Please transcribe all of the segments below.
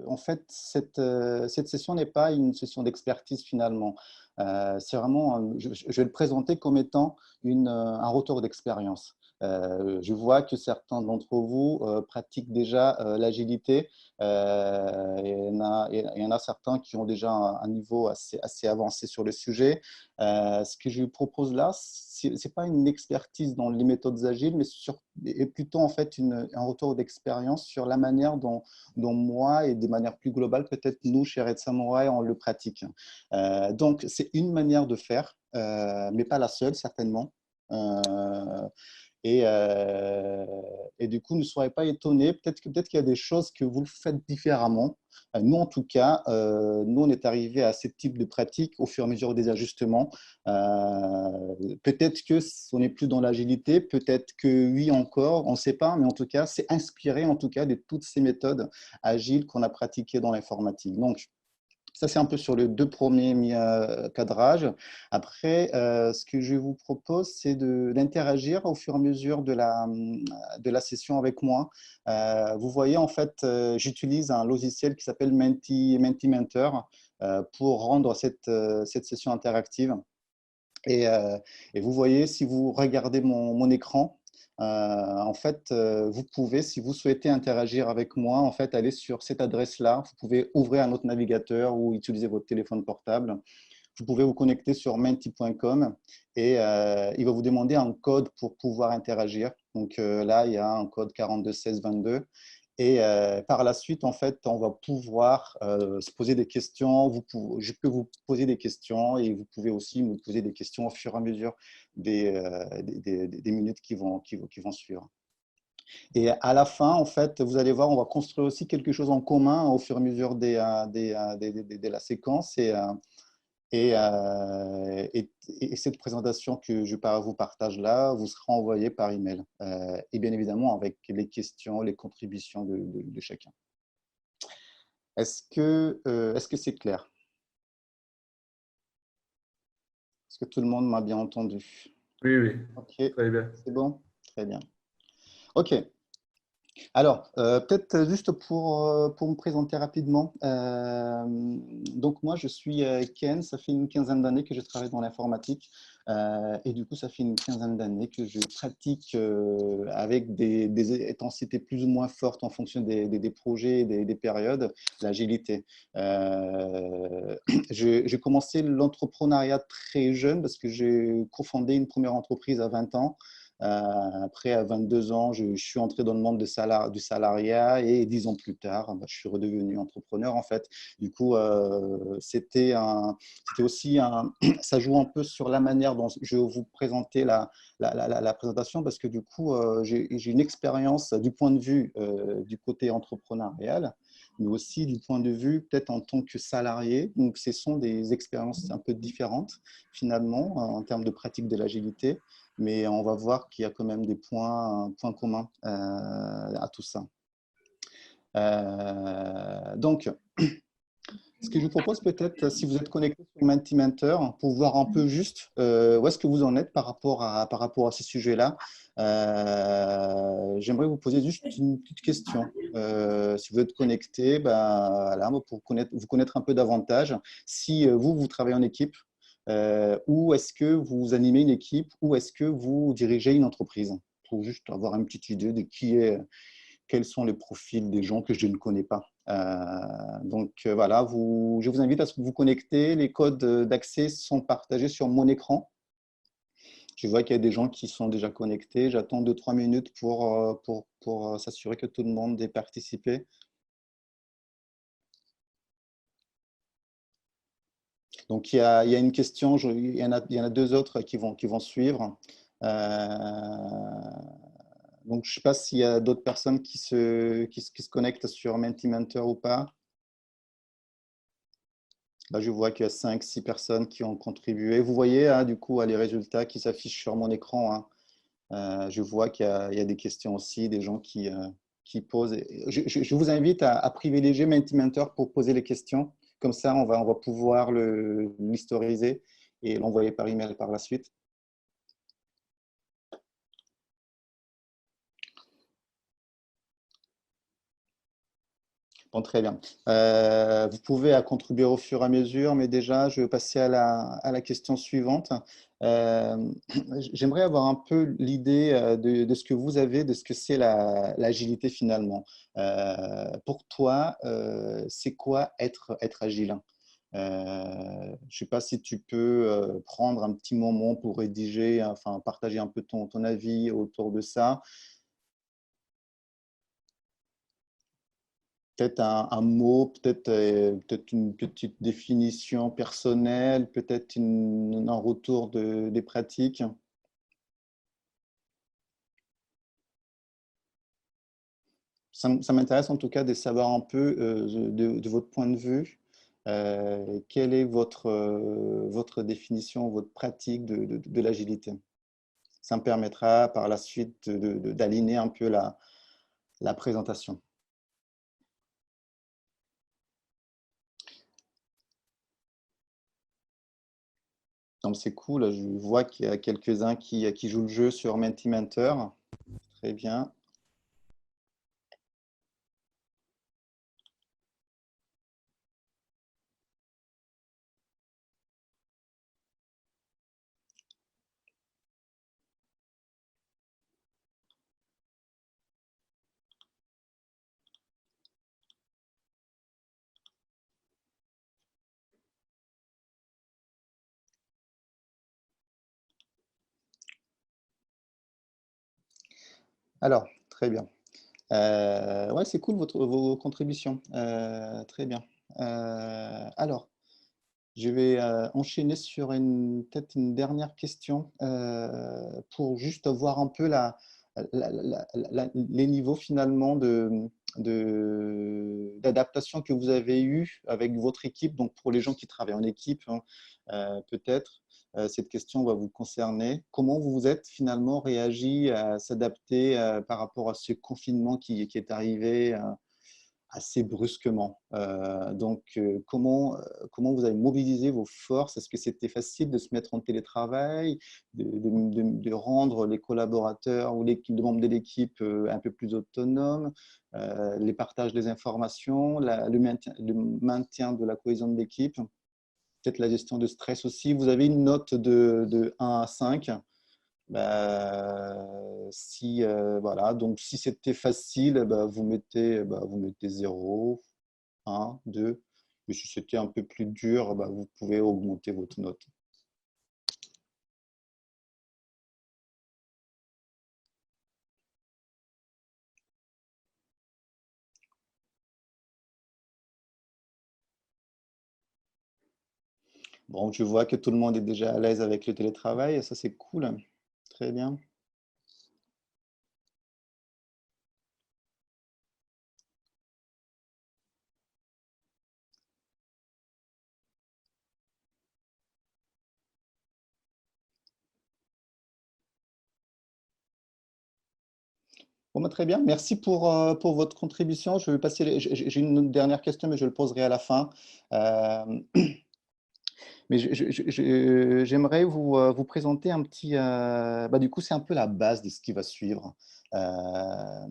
en fait, cette session n'est pas une session d'expertise finalement. C'est vraiment, je vais le présenter comme étant un retour d'expérience. Je vois que certains d'entre vous pratiquent déjà l'agilité. Il y en a certains qui ont déjà un niveau assez avancé sur le sujet. Ce que je vous propose là, ce n'est pas une expertise dans les méthodes agiles, mais plutôt en fait un retour d'expérience sur la manière dont moi et de manière plus globale, peut-être nous, chez Red Samurai, on le pratique. Donc, c'est une manière de faire, mais pas la seule, certainement. Euh, et du coup, ne soyez pas étonnés. Peut-être qu'il y a des choses que vous faites différemment. Nous, en tout cas, nous, on est arrivé à ce type de pratique au fur et à mesure des ajustements. Peut-être que on n'est plus dans l'agilité, peut-être que oui encore, on ne sait pas, mais en tout cas, c'est inspiré en tout cas de toutes ces méthodes agiles qu'on a pratiquées dans l'informatique. Donc, ça, c'est un peu sur les deux premiers cadrages. Après, ce que je vous propose, c'est d'interagir au fur et à mesure de la session avec moi. Vous voyez, en fait, j'utilise un logiciel qui s'appelle Mentimentor pour rendre cette session interactive. Et, euh, et vous voyez, si vous regardez mon écran, en fait, vous pouvez, si vous souhaitez interagir avec moi, en fait, aller sur cette adresse-là. Vous pouvez ouvrir un autre navigateur ou utiliser votre téléphone portable. Vous pouvez vous connecter sur menti.com et il va vous demander un code pour pouvoir interagir. Donc là, il y a un code 421622. Et par la suite, en fait, on va pouvoir se poser des questions. Je peux vous poser des questions et vous pouvez aussi me poser des questions au fur et à mesure des minutes qui vont suivre. Et à la fin, en fait, vous allez voir, on va construire aussi quelque chose en commun au fur et à mesure de la séquence. Et cette présentation que je vous partage là vous sera envoyée par email. Et bien évidemment, avec les questions, les contributions de chacun. Est-ce que c'est clair? Est-ce que tout le monde m'a bien entendu? Oui, oui, Ok, très bien. c'est bon? Très bien. Ok. Alors, peut-être juste pour me présenter rapidement. Donc, moi, je suis Ken. Ça fait une quinzaine d'années que je travaille dans l'informatique. Et du coup, ça fait une quinzaine d'années que je pratique avec des intensités plus ou moins fortes en fonction des projets et des périodes, l'agilité. J'ai commencé l'entrepreneuriat très jeune parce que j'ai cofondé une première entreprise à 20 ans. Après, à 22 ans, je suis entré dans le monde du salariat et 10 ans plus tard, je suis redevenu entrepreneur en fait. Du coup, c'était aussi ça joue un peu sur la manière dont je vais vous présenter la présentation parce que du coup, j'ai une expérience du point de vue du côté entrepreneurial, mais aussi du point de vue peut-être en tant que salarié. Donc, ce sont des expériences un peu différentes finalement en termes de pratique de l'agilité, mais on va voir qu'il y a quand même des points communs à tout ça. Donc, ce que je vous propose peut-être, si vous êtes connecté sur Mentimentor, pour voir un peu juste où est-ce que vous en êtes par rapport à ces sujets-là, j'aimerais vous poser juste une petite question. Si vous êtes connecté, ben, voilà, pour vous connaître un peu davantage, si vous travaillez en équipe, ou est-ce que vous animez une équipe, ou est-ce que vous dirigez une entreprise, pour juste avoir une petite idée de quels sont les profils des gens que je ne connais pas. Donc voilà, je vous invite à ce que vous connectez. Les codes d'accès sont partagés sur mon écran. Je vois qu'il y a des gens qui sont déjà connectés. J'attends 2-3 minutes pour s'assurer que tout le monde ait participé. Donc, il y a une question, il y en a deux autres qui vont suivre. Donc, je ne sais pas s'il y a d'autres personnes qui se connectent sur Mentimentor ou pas. Là, je vois qu'il y a 5-6 personnes qui ont contribué. Vous voyez, hein, du coup, les résultats qui s'affichent sur mon écran. Hein. Je vois il y a des questions aussi, des gens qui posent. Je vous invite à privilégier Mentimentor pour poser les questions. Comme ça, on va pouvoir l'historiser et l'envoyer par email par la suite. Bon, très bien. Vous pouvez contribuer au fur et à mesure, mais déjà, je vais passer à la question suivante. Euh, J'aimerais avoir un peu l'idée de ce que vous avez, de ce que c'est l'agilité finalement. Pour toi, c'est quoi être agile? Je ne sais pas si tu peux prendre un petit moment pour rédiger, enfin partager un peu ton avis autour de ça. Peut-être un mot, peut-être une petite définition personnelle, peut-être un retour des pratiques. Ça m'intéresse en tout cas de savoir un peu de votre point de vue, quelle est votre définition, votre pratique de l'agilité. Ça me permettra par la suite d'aligner un peu la présentation. Donc c'est cool, je vois qu'il y a quelques-uns qui jouent le jeu sur Mentimentor. Très bien. Alors, très bien. Ouais, c'est cool vos contributions. Très bien. Alors, je vais enchaîner sur peut-être une dernière question pour juste voir un peu les niveaux finalement d'adaptation que vous avez eu avec votre équipe. Donc, pour les gens qui travaillent en équipe, hein, peut-être, cette question va vous concerner. Comment vous vous êtes finalement réagi à s'adapter par rapport à ce confinement qui est arrivé assez brusquement. Comment vous avez mobilisé vos forces? Est-ce que c'était facile de se mettre en télétravail, de rendre les collaborateurs ou les membres de l'équipe un peu plus autonomes, les partages des informations, le maintien de la cohésion de l'équipe, peut-être la gestion de stress aussi? Vous avez une note de 1 à 5. Si, voilà, donc si c'était facile, vous mettez 0, 1, 2. Et si c'était un peu plus dur, vous pouvez augmenter votre note. Bon, je vois que tout le monde est déjà à l'aise avec le télétravail, et ça c'est cool. Très bien. Bon, très bien. Merci pour votre contribution. Je vais passer, j'ai une dernière question, mais je le poserai à la fin. Euh, Mais j'aimerais vous présenter un petit. Du coup, c'est un peu la base de ce qui va suivre. Euh,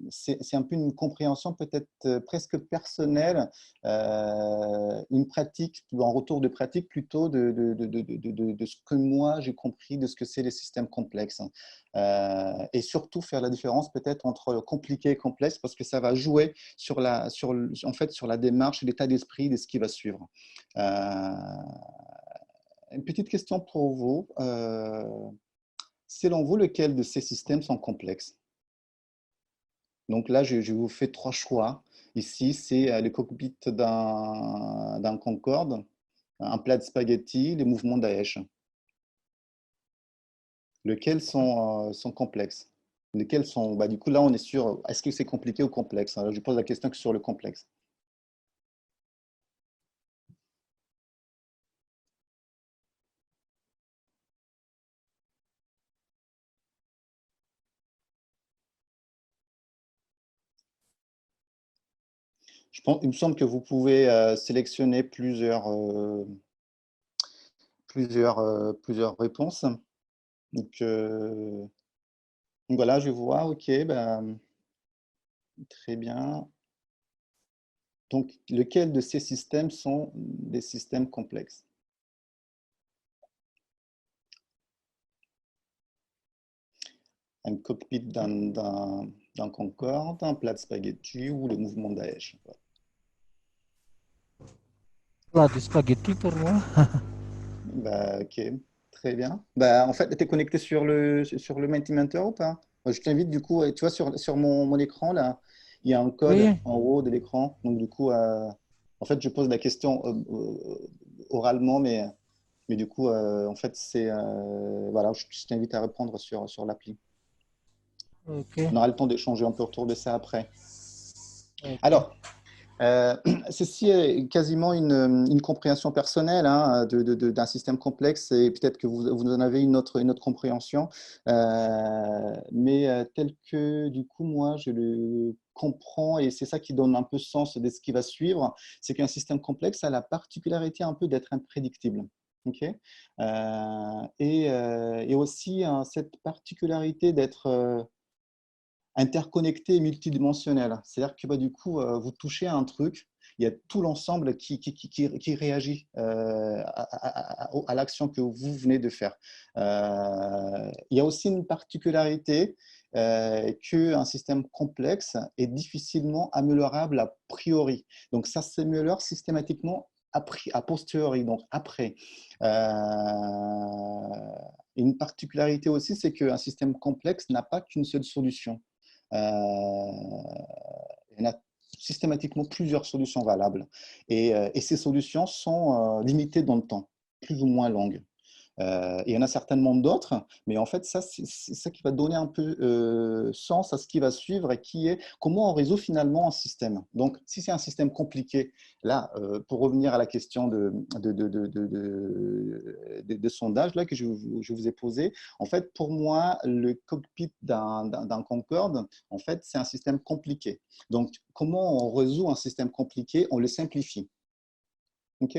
c'est un peu une compréhension peut-être presque personnelle, une pratique, un retour de pratique plutôt de ce que moi j'ai compris de ce que c'est les systèmes complexes. Et surtout faire la différence peut-être entre compliqué et complexe parce que ça va jouer en fait, sur la démarche et l'état d'esprit de ce qui va suivre. Euh, une petite question pour vous. Selon vous, lequel de ces systèmes sont complexes? Donc là, je vous fais trois choix. Ici, c'est le cockpit d'un Concorde, un plat de spaghetti, les mouvements Daesh. Lesquels sont complexes? Lesquels sont, du coup, là, on est sur, est-ce que c'est compliqué ou complexe? Alors, je pose la question que sur le complexe. Il me semble que vous pouvez sélectionner plusieurs réponses. Donc voilà, je vois, ok, très bien. Donc, lequel de ces systèmes sont des systèmes complexes? Un cockpit d'un Concorde, un plat de spaghetti ou le mouvement Daesh? Plat de spaghetti pour moi. Bah, ok, très bien. Bah, en fait, tu es connecté sur le Mentimeter ou pas? Moi, je t'invite du coup, tu vois, sur mon écran, là, il y a un code Oui, en haut de l'écran. Donc, du coup, en fait, je pose la question oralement, mais du coup, en fait, voilà, je t'invite à répondre sur l'appli. ok, On aura le temps d'échanger un peu autour de ça après. ok. Alors, Euh, ceci est quasiment une compréhension personnelle hein, d'un système complexe et peut-être que vous en avez une autre compréhension. Mais tel que du coup moi je le comprends et c'est ça qui donne un peu sens de ce qui va suivre, c'est qu'un système complexe a la particularité un peu d'être imprédictible. Ok. Et aussi hein, cette particularité d'être interconnecté et multidimensionnel. C'est-à-dire que bah, du coup, vous touchez à un truc, il y a tout l'ensemble qui réagit à l'action que vous venez de faire. Il y a aussi une particularité qu'un système complexe est difficilement améliorable a priori. Donc ça s'améliore systématiquement a posteriori, donc après. Une particularité aussi, c'est qu'un système complexe n'a pas qu'une seule solution. Il y en a systématiquement plusieurs solutions valables. Et ces solutions sont limitées dans le temps, plus ou moins longues. Il y en a certainement d'autres, mais en fait, ça, c'est ça qui va donner un peu sens à ce qui va suivre et qui est comment on résout finalement un système. Donc, si c'est un système compliqué, là, pour revenir à la question de sondage là, que je vous ai posé, en fait, pour moi, le cockpit d'un Concorde, en fait, c'est un système compliqué. Donc, comment on résout un système compliqué? On le simplifie. OK.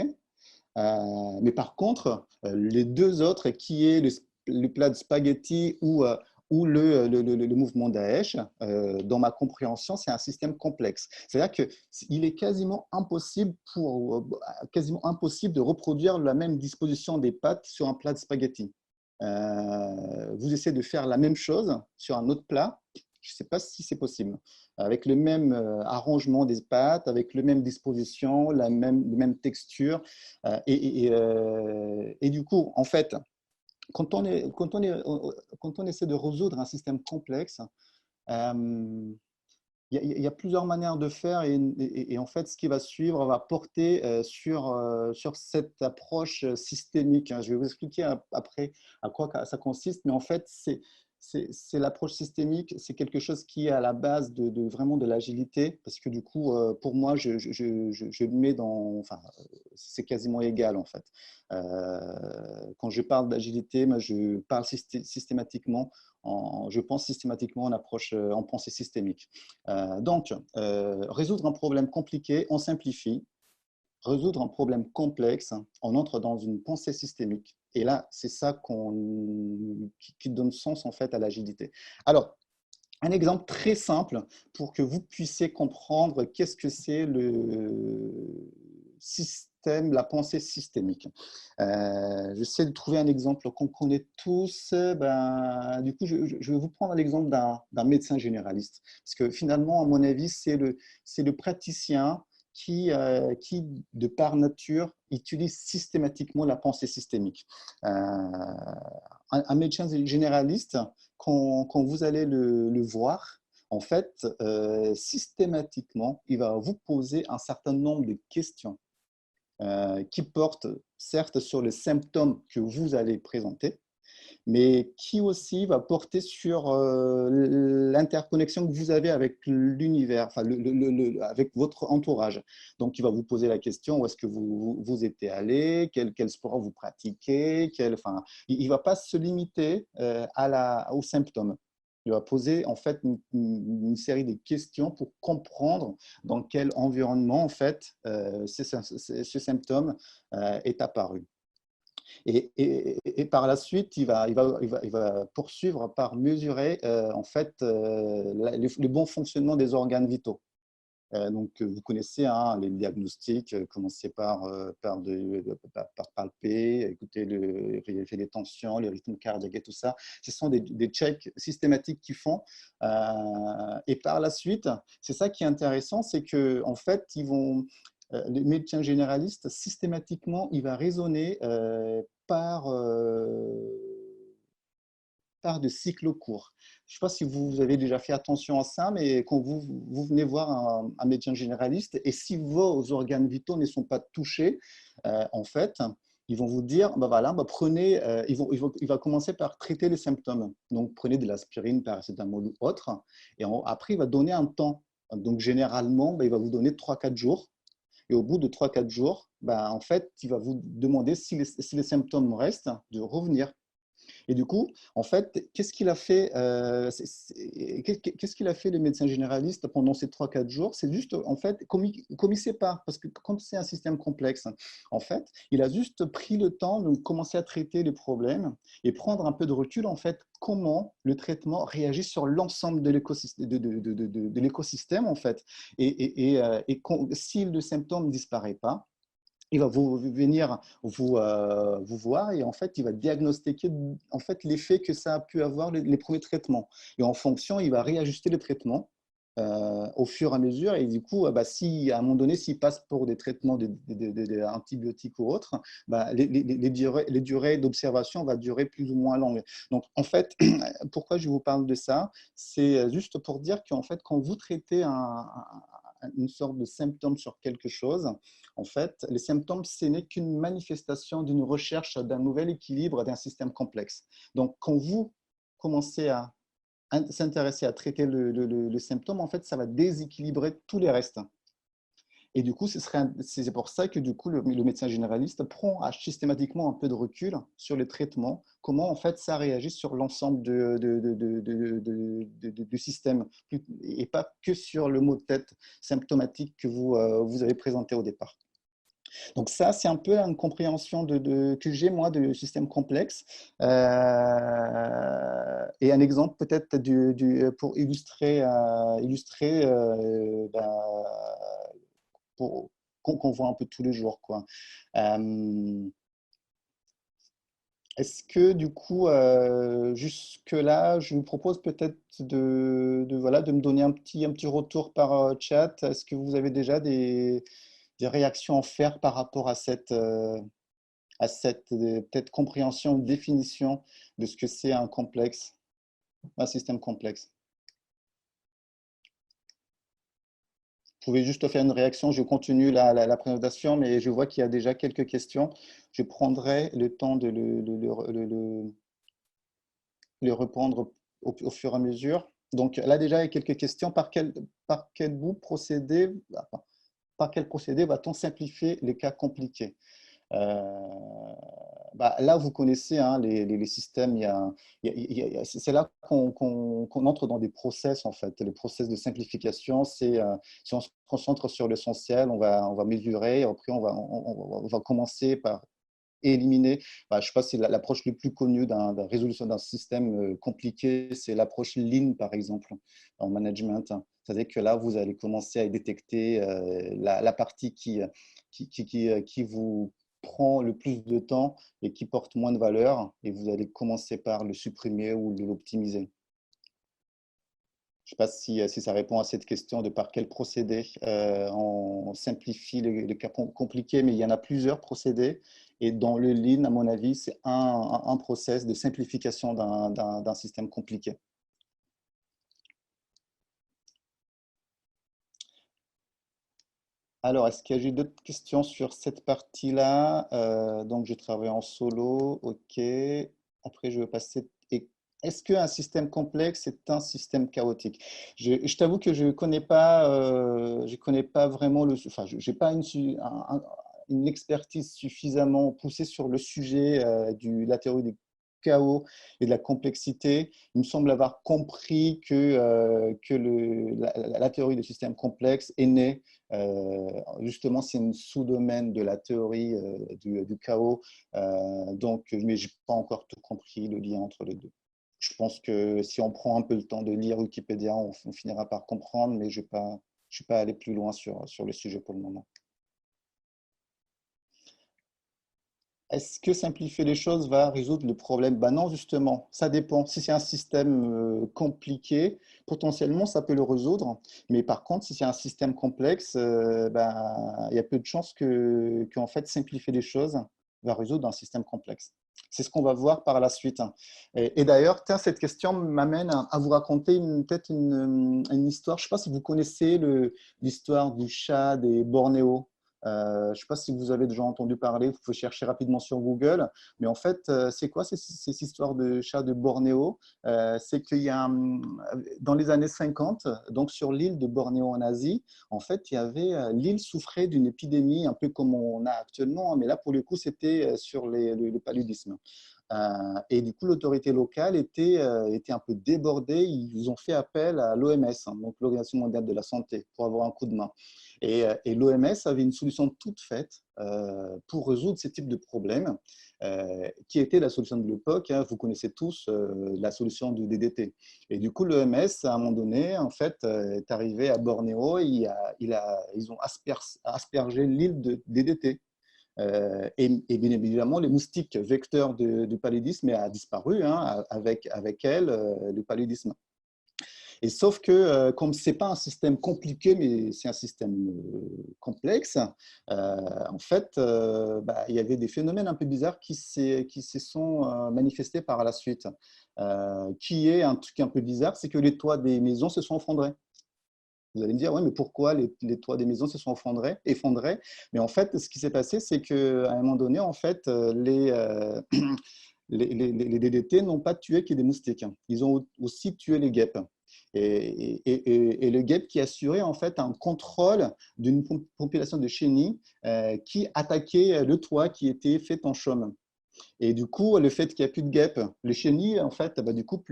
Mais par contre, les deux autres, qui est le plat de spaghetti ou le mouvement Daesh, dans ma compréhension, c'est un système complexe. C'est-à-dire qu'il est quasiment impossible de reproduire la même disposition des pâtes sur un plat de spaghetti. Vous essayez de faire la même chose sur un autre plat, je ne sais pas si c'est possible. Avec le même arrangement des pâtes, avec la même disposition, la même texture. Et du coup, en fait, quand on essaie de résoudre un système complexe, il y a plusieurs manières de faire et en fait, ce qui va suivre va porter sur cette approche systémique. Je vais vous expliquer après à quoi ça consiste, mais en fait, c'est l'approche systémique, c'est quelque chose qui est à la base vraiment de l'agilité, parce que du coup, pour moi, je le mets enfin, c'est quasiment égal en fait. Quand je parle d'agilité, moi, je parle systématiquement, je pense systématiquement en approche, en pensée systémique. Donc, résoudre un problème compliqué, on simplifie. Résoudre un problème complexe, on entre dans une pensée systémique. Et là, c'est ça qui donne sens en fait à l'agilité. Alors, un exemple très simple pour que vous puissiez comprendre qu'est-ce que c'est le système, la pensée systémique. J'essaie de trouver un exemple qu'on connaît tous. Du coup, je vais vous prendre l'exemple d'un médecin généraliste. Parce que finalement, à mon avis, c'est le praticien qui, de par nature, utilise systématiquement la pensée systémique. Un médecin généraliste, quand vous allez le voir, en fait, systématiquement, il va vous poser un certain nombre de questions qui portent certes sur les symptômes que vous allez présenter, mais qui aussi va porter sur l'interconnexion que vous avez avec l'univers, enfin, avec votre entourage. Donc, il va vous poser la question, où est-ce que vous êtes allé, quel sport vous pratiquez, enfin, il ne va pas se limiter aux symptômes. Il va poser en fait une série de questions pour comprendre dans quel environnement en fait ce symptôme est apparu. Et par la suite, il va poursuivre par mesurer en fait le bon fonctionnement des organes vitaux. Donc, vous connaissez hein, les diagnostics, commencez par palper, écouter vérifier les tensions, les rythmes cardiaques et tout ça. Ce sont des checks systématiques qu'ils font. Et par la suite, c'est ça qui est intéressant, c'est qu'en fait, les médecins généralistes, systématiquement, il va raisonner par de cycles courts. Je ne sais pas si vous avez déjà fait attention à ça, mais quand vous venez voir un médecin généraliste et si vos organes vitaux ne sont pas touchés, en fait, ils vont vous dire, bah voilà, bah prenez, il va commencer par traiter les symptômes. Donc, prenez de l'aspirine, paracétamol ou autre, et après, il va donner un temps. Donc, généralement, bah, il va vous donner 3-4 jours. Et au bout de 3-4 jours, bah, en fait, il va vous demander si les symptômes restent, de revenir. Et du coup, en fait, qu'est-ce qu'il a fait, qu'est-ce qu'il a fait le médecin généraliste pendant ces 3-4 jours? C'est juste, en fait, comme il sépare, parce que comme c'est un système complexe, en fait, il a juste pris le temps de commencer à traiter les problèmes et prendre un peu de recul, en fait, comment le traitement réagit sur l'ensemble de l'écosystème, en fait. Et si le symptôme ne disparaît pas, il va venir vous voir et en fait, il va diagnostiquer en fait, l'effet que ça a pu avoir les premiers traitements. Et en fonction, il va réajuster le traitement au fur et à mesure. Et du coup, bah, si, à un moment donné, s'il passe pour des traitements antibiotiques ou autres, bah, les durées d'observation vont durer plus ou moins longues. Donc, en fait, pourquoi je vous parle de ça? C'est juste pour dire qu'en fait, quand vous traitez une sorte de symptôme sur quelque chose, en fait, les symptômes, ce n'est qu'une manifestation d'une recherche d'un nouvel équilibre d'un système complexe. Donc, quand vous commencez à s'intéresser à traiter le symptôme, en fait, ça va déséquilibrer tous les restes. Et du coup, c'est pour ça que du coup, le médecin généraliste prend systématiquement un peu de recul sur les traitements, comment en fait ça réagit sur l'ensemble du système, et pas que sur le mot de tête symptomatique que vous avez présenté au départ. Donc ça, c'est un peu une compréhension que j'ai, moi, de système complexe. Et un exemple peut-être pour illustrer qu'on voit un peu tous les jours, quoi. Est-ce que du coup, jusque-là, je vous propose peut-être voilà, de me donner un petit retour par chat. Est-ce que vous avez déjà des réactions à faire par rapport à cette peut-être compréhension ou définition de ce que c'est un complexe, un système complexe? Vous pouvez juste faire une réaction, je continue la présentation, mais je vois qu'il y a déjà quelques questions. Je prendrai le temps de les répondre au fur et à mesure. Donc là déjà, il y a quelques questions. Par quel procédé va-t-on simplifier les cas compliqués? Euh, Bah, là, vous connaissez hein, les systèmes. C'est là qu'on entre dans des process, en fait. Les process de simplification, c'est si on se concentre sur l'essentiel, on va mesurer. Après, on va commencer par éliminer. Bah, je ne sais pas, c'est l'approche la plus connue de résolution d'un système compliqué, c'est l'approche Lean, par exemple, en management. C'est-à-dire que là, vous allez commencer à détecter la partie qui vous prend le plus de temps et qui porte moins de valeur, et vous allez commencer par le supprimer ou l'optimiser. Je ne sais pas si ça répond à cette question de par quel procédé on simplifie les cas compliqués, mais il y en a plusieurs procédés. Et dans le Lean, à mon avis, c'est un process de simplification d'un système compliqué. Alors, est-ce qu'il y a d'autres questions sur cette partie-là? Donc, je travaille en solo, OK. Après, je vais passer. Est-ce qu'un système complexe est un système chaotique? Je t'avoue que je connais pas vraiment enfin, j'ai pas une expertise suffisamment poussée sur le sujet de la théorie du chaos et de la complexité. Il me semble avoir compris que la théorie du système complexe est née justement, c'est une sous-domaine de la théorie du chaos. Mais je n'ai pas encore tout compris, le lien entre les deux. Je pense que si on prend un peu le temps de lire Wikipédia, on finira par comprendre, mais je n'ai pas Je ne suis pas allé plus loin sur le sujet pour le moment. Est-ce que simplifier les choses va résoudre le problème? Ben non, justement, ça dépend. Si c'est un système compliqué, potentiellement, ça peut le résoudre. Mais par contre, si c'est un système complexe, ben, il y a peu de chances qu'en fait, simplifier les choses va résoudre un système complexe. C'est ce qu'on va voir par la suite. Et d'ailleurs, tiens, cette question m'amène à vous raconter peut-être une histoire. Je ne sais pas si vous connaissez l'histoire du chat des Bornéo. Je ne sais pas si vous avez déjà entendu parler, vous pouvez chercher rapidement sur Google. Mais en fait, c'est quoi cette histoire de chat de Bornéo? C'est qu'il y a, dans les années 50, donc sur l'île de Bornéo en Asie, en fait, il y avait, l'île souffrait d'une épidémie, un peu comme on a actuellement, mais là, pour le coup, c'était sur le paludisme. Et du coup, l'autorité locale était un peu débordée. Ils ont fait appel à l'OMS, donc l'Organisation mondiale de la santé, pour avoir un coup de main. Et l'OMS avait une solution toute faite pour résoudre ce type de problème, qui était la solution de l'époque. Vous connaissez tous la solution du DDT. Et du coup, l'OMS, à un moment donné, en fait, est arrivé à Bornéo. Ils ont aspergé l'île de DDT. Et bien évidemment, les moustiques vecteurs du paludisme a disparu, avec elle, le paludisme. Et sauf que, comme ce n'est pas un système compliqué, mais c'est un système complexe, en fait, il y avait des phénomènes un peu bizarres qui se sont manifestés par la suite. Qui est un truc un peu bizarre, c'est que les toits des maisons se sont effondrés. Vous allez me dire, oui, mais pourquoi les toits des maisons se sont effondrés? Mais en fait, ce qui s'est passé, c'est qu'à un moment donné, en fait, les DDT n'ont pas tué que des moustiques. Ils ont aussi tué les guêpes. Et le guêpe qui assurait en fait un contrôle d'une population de chenilles qui attaquait le toit qui était fait en chaume. Et du coup, le fait qu'il n'y a plus de guêpes, les chenilles, en fait, du coup,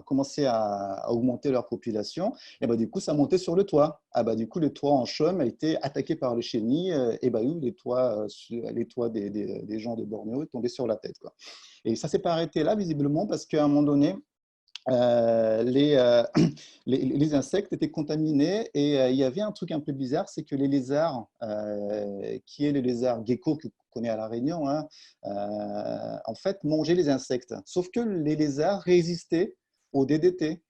commençaient à augmenter leur population. Et du coup, ça montait sur le toit. Du coup, le toit en chaume a été attaqué par les chenilles. Et les toits des gens de Bornéo tombaient sur la tête, quoi. Et ça ne s'est pas arrêté là, visiblement, parce qu'à un moment donné, euh, les, euh, les insectes étaient contaminés et il y avait un truc un peu bizarre, c'est que les lézards, qui est le lézard gecko qu'on connaît à La Réunion, en fait mangeaient les insectes. Sauf que les lézards résistaient aux DDT.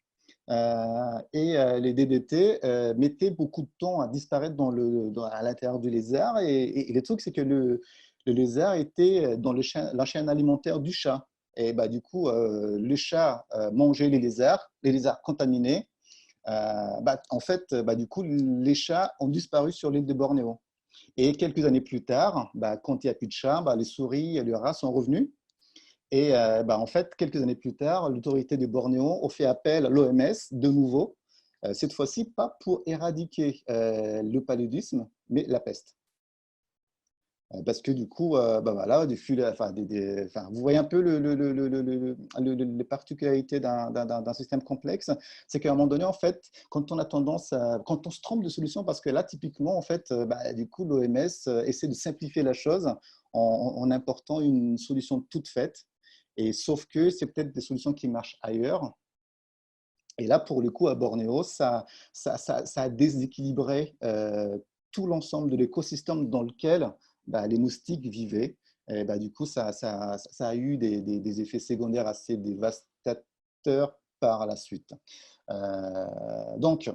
Les DDT mettaient beaucoup de temps à disparaître à l'intérieur du lézard. Et le truc, c'est que le lézard était dans la chaîne alimentaire du chat. Et du coup, le chat mangeait les lézards contaminés. En fait, du coup, les chats ont disparu sur l'île de Bornéo. Et quelques années plus tard, quand il n'y a plus de chats, les souris et les rats sont revenus. Et en fait, quelques années plus tard, l'autorité de Bornéo a fait appel à l'OMS de nouveau, cette fois-ci pas pour éradiquer le paludisme, mais la peste. Parce que du coup, voilà, vous voyez un peu les particularités d'un système complexe. C'est qu'à un moment donné, en fait, quand on se trompe de solution, parce que là, typiquement, en fait, du coup, l'OMS essaie de simplifier la chose en important une solution toute faite. Et sauf que c'est peut-être des solutions qui marchent ailleurs. Et là, pour le coup, à Bornéo, ça a déséquilibré tout l'ensemble de l'écosystème dans lequel les moustiques vivaient. Et du coup, ça a eu des effets secondaires assez dévastateurs par la suite. Donc,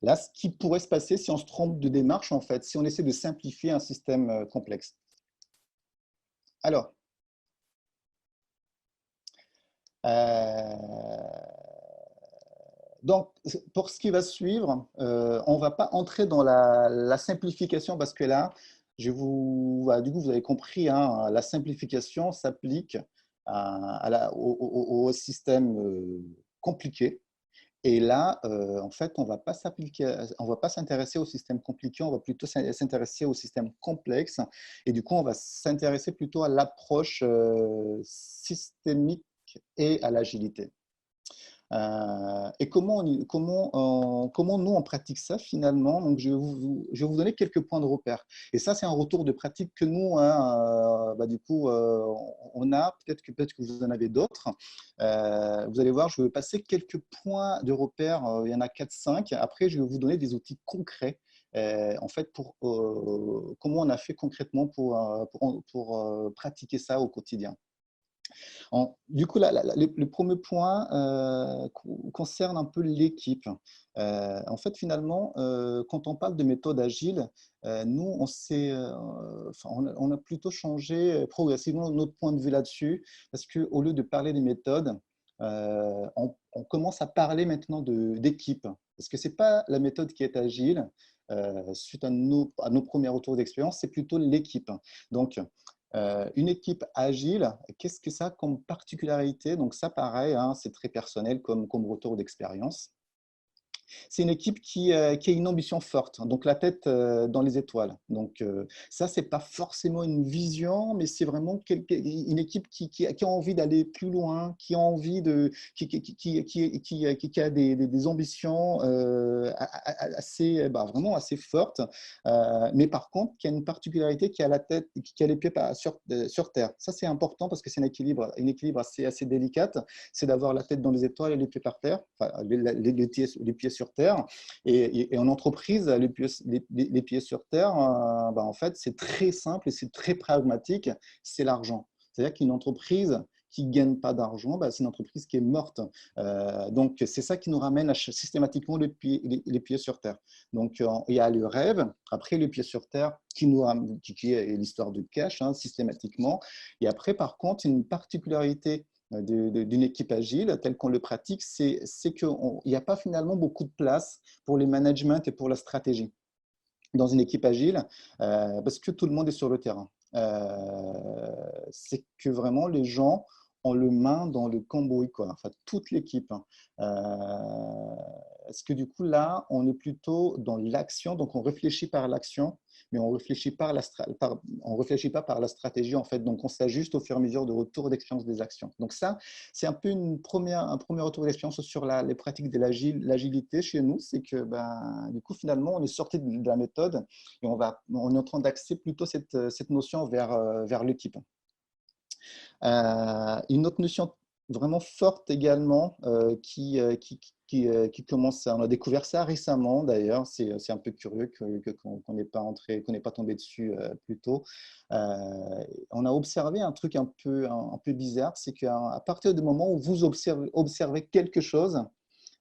là, ce qui pourrait se passer si on se trompe de démarche, en fait, si on essaie de simplifier un système complexe. Alors, donc, pour ce qui va suivre, on ne va pas entrer dans la simplification parce que là, du coup, vous avez compris, la simplification s'applique au système compliqué. Et là, en fait, on va pas s'intéresser au système compliqué, on va plutôt s'intéresser au système complexe. Et du coup, on va s'intéresser plutôt à l'approche systémique et à l'agilité. Et comment nous, on pratique ça finalement? Donc, je vais vous donner quelques points de repère. Et ça, c'est un retour de pratique que nous, hein, du coup, on a. Peut-être que vous en avez d'autres. Vous allez voir, je vais passer quelques points de repère. Il y en a 4-5. Après, je vais vous donner des outils concrets. En fait, comment on a fait concrètement pour pratiquer ça au quotidien. Du coup, le premier point concerne un peu l'équipe. En fait, finalement, quand on parle de méthode agile, nous, on a plutôt changé progressivement notre point de vue là-dessus, parce qu'au lieu de parler des méthodes, on commence à parler maintenant d'équipe. Parce que ce n'est pas la méthode qui est agile, suite à nos premiers retours d'expérience, c'est plutôt l'équipe. Donc, une équipe agile, qu'est-ce que ça a comme particularité? Donc ça, pareil, hein, c'est très personnel comme retour d'expérience. C'est une équipe qui a une ambition forte, donc la tête dans les étoiles. Donc ça, c'est pas forcément une vision, mais c'est vraiment une équipe qui a envie d'aller plus loin, qui a envie qui a des ambitions assez, vraiment assez fortes, mais par contre, qui a une particularité, qui a la tête, qui a les pieds sur terre. Ça, c'est important parce que c'est un équilibre assez délicat, c'est d'avoir la tête dans les étoiles et les pieds par terre, enfin, les pieds sur terre. Et en entreprise, les pieds sur terre, en fait, c'est très simple et c'est très pragmatique, c'est l'argent. C'est-à-dire qu'une entreprise qui ne gagne pas d'argent, c'est une entreprise qui est morte. Donc, c'est ça qui nous ramène systématiquement les pieds sur terre. Donc, il y a le rêve, après les pieds sur terre, qui est l'histoire de cash, hein, systématiquement. Et après, par contre, une particularité d'une équipe agile, telle qu'on le pratique, c'est qu'il n'y a pas finalement beaucoup de place pour les managements et pour la stratégie dans une équipe agile, parce que tout le monde est sur le terrain. C'est que vraiment les gens ont le main dans le cambouis, quoi. Enfin, toute l'équipe. Est-ce que du coup, là, on est plutôt dans l'action, donc on réfléchit par l'action, mais on réfléchit on réfléchit pas par la stratégie, en fait. Donc, on s'ajuste au fur et à mesure de retour d'expérience des actions. Donc ça, c'est un peu un premier retour d'expérience sur les pratiques de l'agilité chez nous. C'est que, du coup, finalement, on est sorti de la méthode et on est en train d'axer plutôt cette notion vers l'équipe. Une autre notion vraiment forte également qui commence, on a découvert ça récemment d'ailleurs, c'est un peu curieux qu'on n'ait pas qu'on n'ait pas tombé dessus plus tôt. On a observé un truc un peu bizarre, c'est qu'à partir du moment où vous observez quelque chose,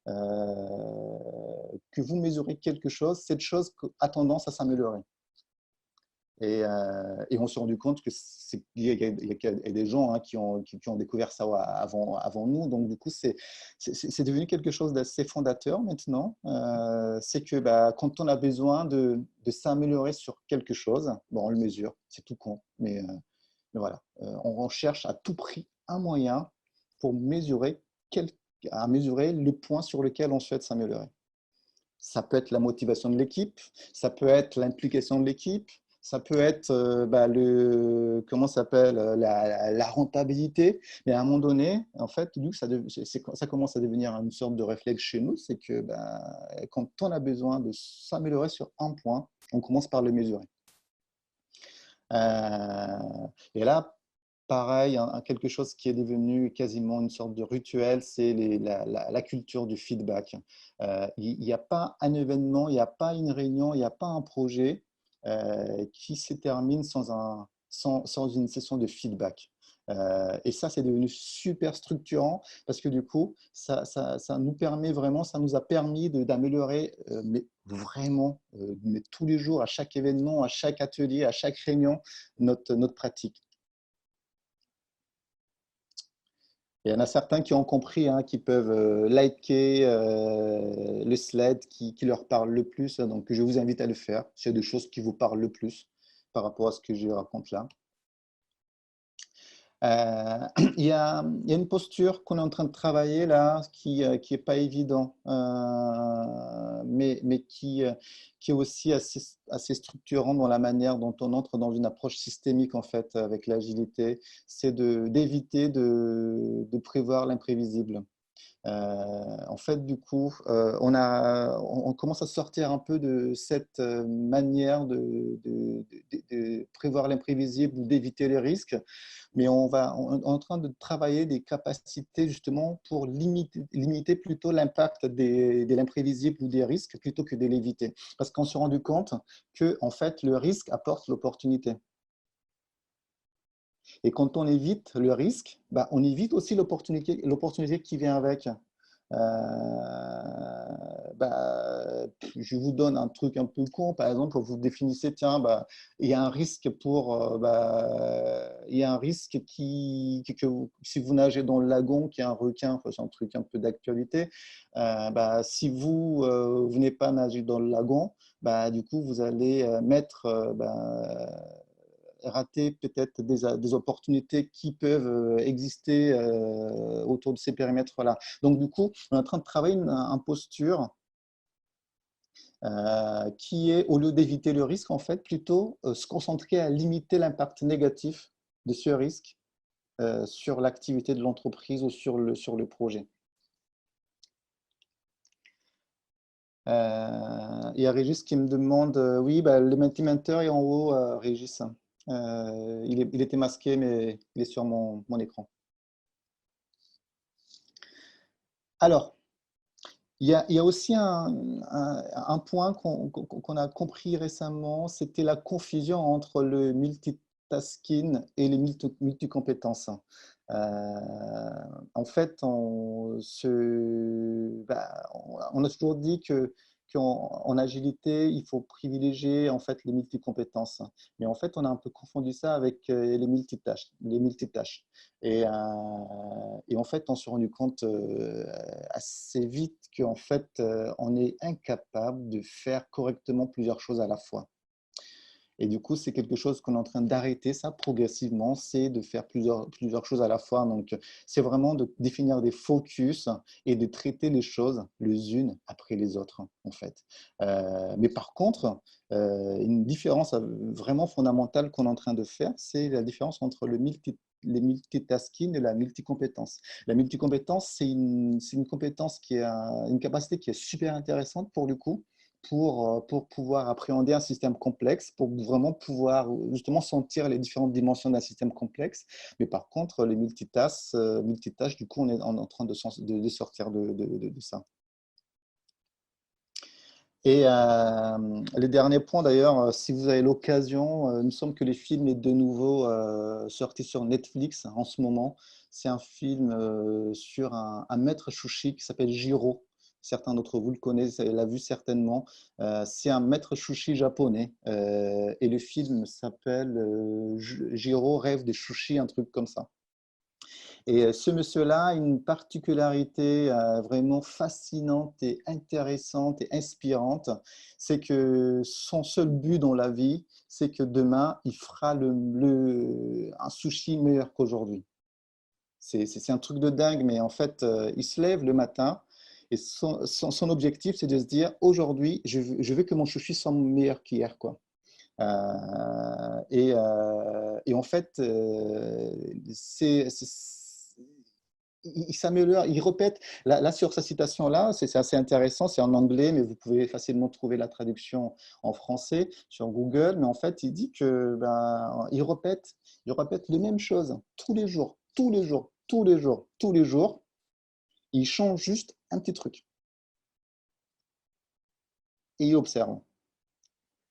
que vous mesurez quelque chose, cette chose a tendance à s'améliorer. Et on s'est rendu compte qu'il y a des gens, hein, qui ont découvert ça avant nous. Donc, du coup, c'est devenu quelque chose d'assez fondateur maintenant. C'est que quand on a besoin de s'améliorer sur quelque chose, on le mesure, c'est tout con. Mais voilà, on cherche à tout prix un moyen pour mesurer le point sur lequel on souhaite s'améliorer. Ça peut être la motivation de l'équipe, ça peut être l'implication de l'équipe, ça peut être comment s'appelle, la rentabilité. Mais à un moment donné, en fait, ça commence à devenir une sorte de réflexe chez nous, c'est que quand on a besoin de s'améliorer sur un point, on commence par le mesurer. Et là, pareil, quelque chose qui est devenu quasiment une sorte de rituel, c'est la culture du feedback. Il n'y a pas un événement, il n'y a pas une réunion, il n'y a pas un projet qui se termine sans une session de feedback. Et ça, c'est devenu super structurant parce que du coup, ça nous permet vraiment, ça nous a permis d'améliorer, mais vraiment, mais tous les jours, à chaque événement, à chaque atelier, à chaque réunion, notre pratique. Il y en a certains qui ont compris, hein, qui peuvent liker le slide qui leur parle le plus. Donc, je vous invite à le faire. C'est des choses qui vous parlent le plus par rapport à ce que je raconte là. Il y a une posture qu'on est en train de travailler là, qui est pas évident, mais qui est aussi assez structurant dans la manière dont on entre dans une approche systémique en fait avec l'agilité. C'est d'éviter de prévoir l'imprévisible. En fait, du coup, on commence à sortir un peu de cette manière de prévoir l'imprévisible ou d'éviter les risques, mais on est en train de travailler des capacités justement pour limiter plutôt l'impact de l'imprévisible ou des risques plutôt que de l'éviter. Parce qu'on s'est rendu compte que, en fait, le risque apporte l'opportunité. Et quand on évite le risque, bah, on évite aussi l'opportunité qui vient avec. Je vous donne un truc un peu con, par exemple, vous définissez, tiens, bah, il y a un risque il y a un risque si vous nagez dans le lagon, qu'il y a un requin, enfin, c'est un truc un peu d'actualité, si vous venez pas nager dans le lagon, bah, du coup, vous allez rater peut-être des opportunités qui peuvent exister autour de ces périmètres-là. Donc, du coup, on est en train de travailler une posture qui est, au lieu d'éviter le risque, en fait, plutôt se concentrer à limiter l'impact négatif de ce risque sur l'activité de l'entreprise ou sur le projet. Il y a Régis qui me demande, oui, bah, le Mentimeter est en haut, Régis. Il était masqué, mais il est sur mon écran. Alors, il y a aussi un point qu'on a compris récemment, c'était la confusion entre le multitasking et les multicompétences. En fait, on a toujours dit qu'en agilité, il faut privilégier en fait les multicompétences. Mais en fait, on a un peu confondu ça avec les multitâches, les multitâches. Et en fait, on s'est rendu compte assez vite qu'en fait, on est incapable de faire correctement plusieurs choses à la fois. Et du coup, c'est quelque chose qu'on est en train d'arrêter, ça, progressivement, c'est de faire plusieurs choses à la fois. Donc, c'est vraiment de définir des focus et de traiter les choses les unes après les autres, en fait. Mais par contre, une différence vraiment fondamentale qu'on est en train de faire, c'est la différence entre les multitasking et la multicompétence. La multicompétence, c'est une compétence une capacité qui est super intéressante pour le coup, pour pouvoir appréhender un système complexe, pour vraiment pouvoir justement sentir les différentes dimensions d'un système complexe. Mais par contre, les multitâches, du coup, on est en train de sortir de ça. Et les derniers points, d'ailleurs, si vous avez l'occasion, il me semble que les films est de nouveau sorti sur Netflix en ce moment. C'est un film sur un maître sushi qui s'appelle Jiro. Certains d'entre vous le connaissent, l'ont vu certainement. C'est un maître sushi japonais. Et le film s'appelle Jiro rêve des sushis, un truc comme ça. Et ce monsieur-là a une particularité vraiment fascinante et intéressante et inspirante, c'est que son seul but dans la vie, c'est que demain, il fera un sushi meilleur qu'aujourd'hui. C'est un truc de dingue, mais en fait, il se lève le matin et son objectif, c'est de se dire, aujourd'hui, je veux que mon sushi soit meilleur qu'hier, quoi. Et en fait, il s'améliore, il répète. Là, sur sa citation-là, c'est assez intéressant, c'est en anglais, mais vous pouvez facilement trouver la traduction en français sur Google. Mais en fait, il dit que il répète les mêmes choses tous les jours, tous les jours, tous les jours, tous les jours. Il change juste un petit truc et il observe.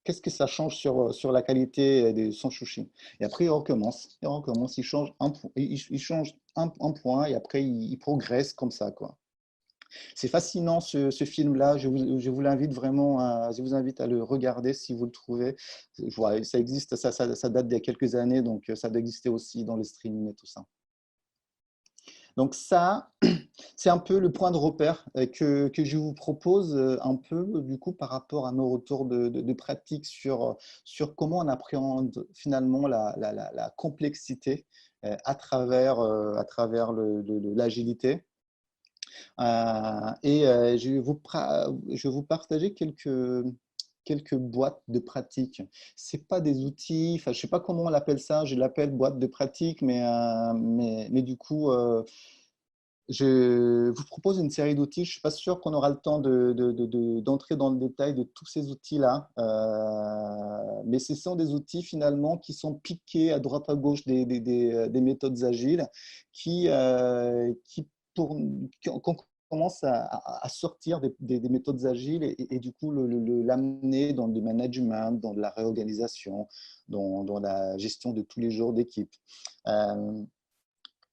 Qu'est-ce que ça change sur la qualité de son sushi? Et après, il recommence, il change il change un point et après, il progresse comme ça, quoi. C'est fascinant ce film-là. Je vous l'invite vraiment, je vous invite à le regarder si vous le trouvez. Voilà, ça existe, ça date d'il y a quelques années, donc ça doit exister aussi dans les streaming et tout ça. Donc ça, c'est un peu le point de repère que je vous propose un peu du coup par rapport à nos retours de pratique sur comment on appréhende finalement la complexité à travers l'agilité. Je vais vous partager quelques boîtes de pratique. C'est pas des outils, enfin, je sais pas comment on l'appelle ça, je l'appelle boîte de pratique, mais du coup, Je vous propose une série d'outils. Je ne suis pas sûr qu'on aura le temps d'entrer dans le détail de tous ces outils-là, mais ce sont des outils finalement qui sont piqués à droite à gauche des méthodes agiles qui pour, qu'on commence à sortir des méthodes agiles et du coup l'amener dans le management, dans la réorganisation, dans la gestion de tous les jours d'équipe.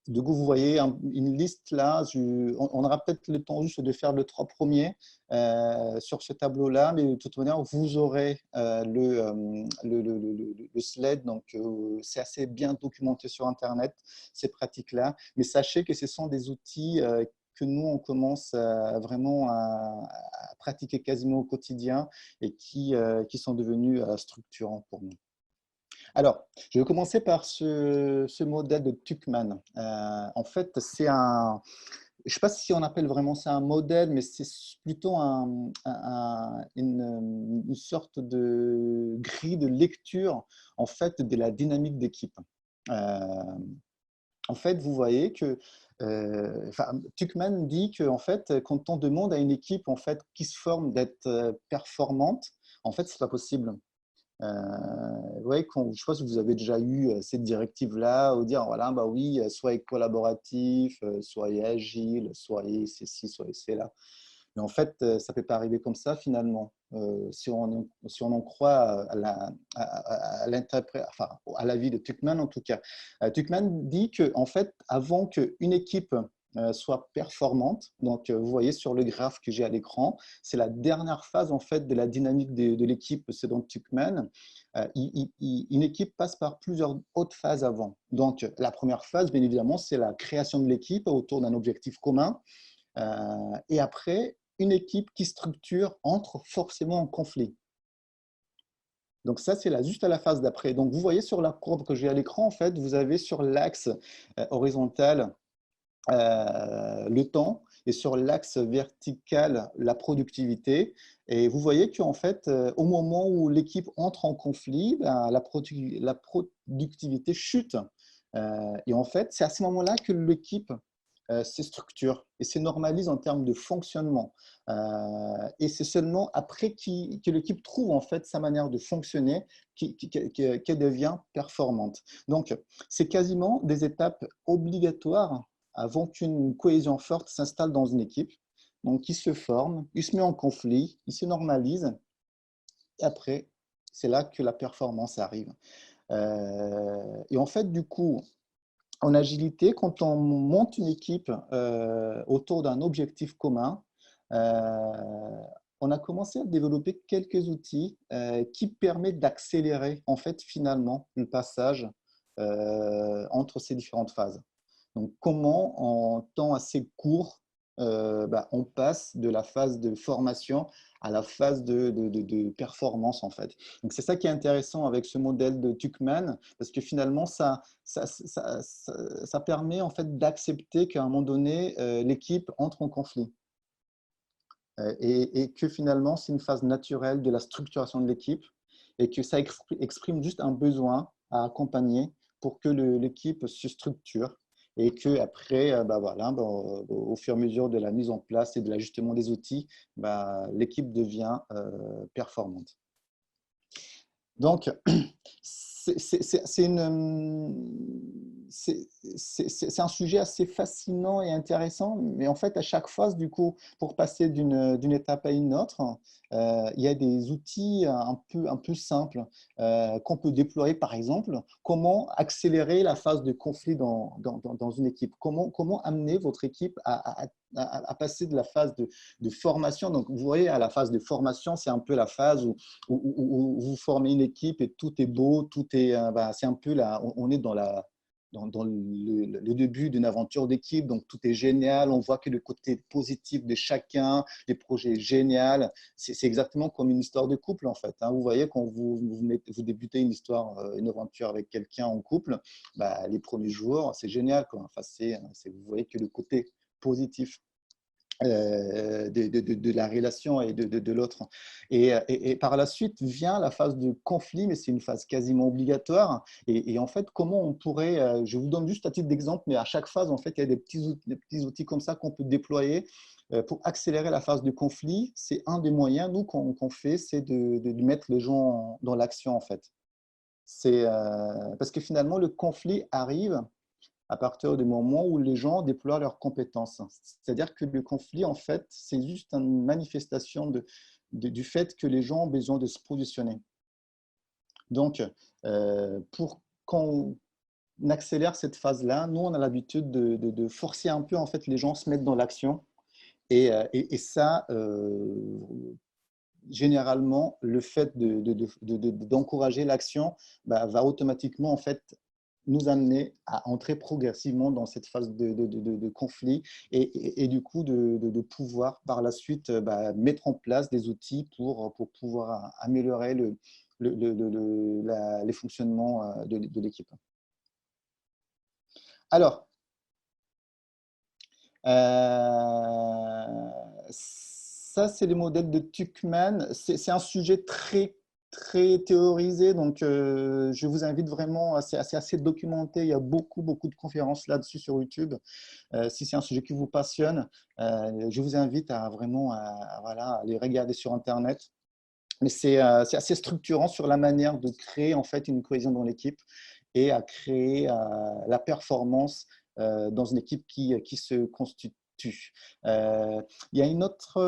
Du coup, vous voyez une liste là. On aura peut-être le temps juste de faire les trois premiers sur ce tableau-là, mais de toute manière, vous aurez le slide. Donc, c'est assez bien documenté sur Internet, ces pratiques-là. Mais sachez que ce sont des outils que nous, on commence vraiment à pratiquer quasiment au quotidien et qui sont devenus structurants pour nous. Alors, je vais commencer par ce modèle de Tuckman. En fait, c'est un, je ne sais pas si on appelle vraiment ça un modèle, mais c'est plutôt une sorte de grille de lecture en fait de la dynamique d'équipe. En fait, vous voyez que Tuckman dit que en fait, quand on demande à une équipe en fait qui se forme d'être performante, en fait, c'est pas possible. Ouais, je pense que vous avez déjà eu cette directive-là, où dire, voilà, bah oui, soyez collaboratif, soyez agile, soyez ceci, soyez cela. Mais en fait, ça ne peut pas arriver comme ça finalement. Si on en croit enfin, à l'avis de Tuckman en tout cas. Tuckman dit que en fait, avant qu'une équipe soit performante, donc vous voyez sur le graphe que j'ai à l'écran, c'est la dernière phase en fait de la dynamique de l'équipe selon Tuckman. Une équipe passe par plusieurs autres phases avant. Donc la première phase, bien évidemment, c'est la création de l'équipe autour d'un objectif commun. Et après, une équipe qui structure entre forcément en conflit. Donc ça, c'est juste à la phase d'après. Donc vous voyez sur la courbe que j'ai à l'écran, en fait, vous avez sur l'axe horizontal le temps et sur l'axe vertical la productivité. Et vous voyez qu'en fait, au moment où l'équipe entre en conflit, ben, la productivité chute. Et en fait, c'est à ce moment-là que l'équipe se structure et se normalise en termes de fonctionnement. Et c'est seulement après que l'équipe trouve en fait sa manière de fonctionner qu'elle devient performante. Donc, c'est quasiment des étapes obligatoires avant qu'une cohésion forte s'installe dans une équipe. Donc, il se forme, il se met en conflit, il se normalise, et après, c'est là que la performance arrive. Et en fait, du coup, en agilité, quand on monte une équipe autour d'un objectif commun, on a commencé à développer quelques outils qui permettent d'accélérer en fait finalement le passage entre ces différentes phases. Donc, comment en temps assez court, on passe de la phase de formation à la phase de performance, en fait. Donc, c'est ça qui est intéressant avec ce modèle de Tuckman, parce que finalement, ça permet en fait d'accepter qu'à un moment donné, l'équipe entre en conflit. Et que finalement, c'est une phase naturelle de la structuration de l'équipe et que ça exprime juste un besoin à accompagner pour que l'équipe se structure et que après, au fur et à mesure de la mise en place et de l'ajustement des outils, l'équipe devient performante. Donc, c'est un sujet assez fascinant et intéressant, mais en fait, à chaque phase, du coup, pour passer d'une étape à une autre, il y a des outils un peu simples qu'on peut déployer, par exemple, comment accélérer la phase de conflit dans une équipe, comment amener votre équipe à passer de la phase de formation. Donc, vous voyez, à la phase de formation, c'est un peu la phase où vous formez une équipe et tout est beau, tout est, c'est un peu là, on est dans le début d'une aventure d'équipe, donc tout est génial, on voit que le côté positif de chacun, les projets géniaux, c'est exactement comme une histoire de couple en fait. Vous voyez, quand vous débutez une histoire, une aventure avec quelqu'un en couple, les premiers jours, c'est génial, quoi. Enfin, vous voyez que le côté positif. de la relation et de l'autre. Et par la suite vient la phase de conflit, mais c'est une phase quasiment obligatoire. Et en fait, comment on pourrait, je vous donne juste à titre d'exemple, mais à chaque phase, en fait, il y a des petits outils comme ça qu'on peut déployer pour accélérer la phase de conflit. C'est un des moyens, nous, qu'on fait, c'est de mettre les gens dans l'action, en fait. C'est parce que finalement, le conflit arrive à partir du moment où les gens déploient leurs compétences. C'est-à-dire que le conflit, en fait, c'est juste une manifestation du fait que les gens ont besoin de se positionner. Donc, pour qu'on accélère cette phase-là, nous, on a l'habitude de forcer un peu en fait, les gens à se mettre dans l'action. Et ça, généralement, le fait d'encourager l'action va automatiquement en fait, nous amener à entrer progressivement dans cette phase de conflit et du coup de pouvoir par la suite mettre en place des outils pour pouvoir améliorer les fonctionnements de l'équipe. Alors, ça, c'est les modèles de Tuckman. C'est un sujet très théorisé, donc je vous invite vraiment, c'est assez documenté, il y a beaucoup de conférences là-dessus sur YouTube. Si c'est un sujet qui vous passionne, je vous invite à vraiment voilà, aller regarder sur Internet. Mais c'est assez structurant sur la manière de créer en fait une cohésion dans l'équipe et à créer la performance dans une équipe qui se constitue. Il y a une autre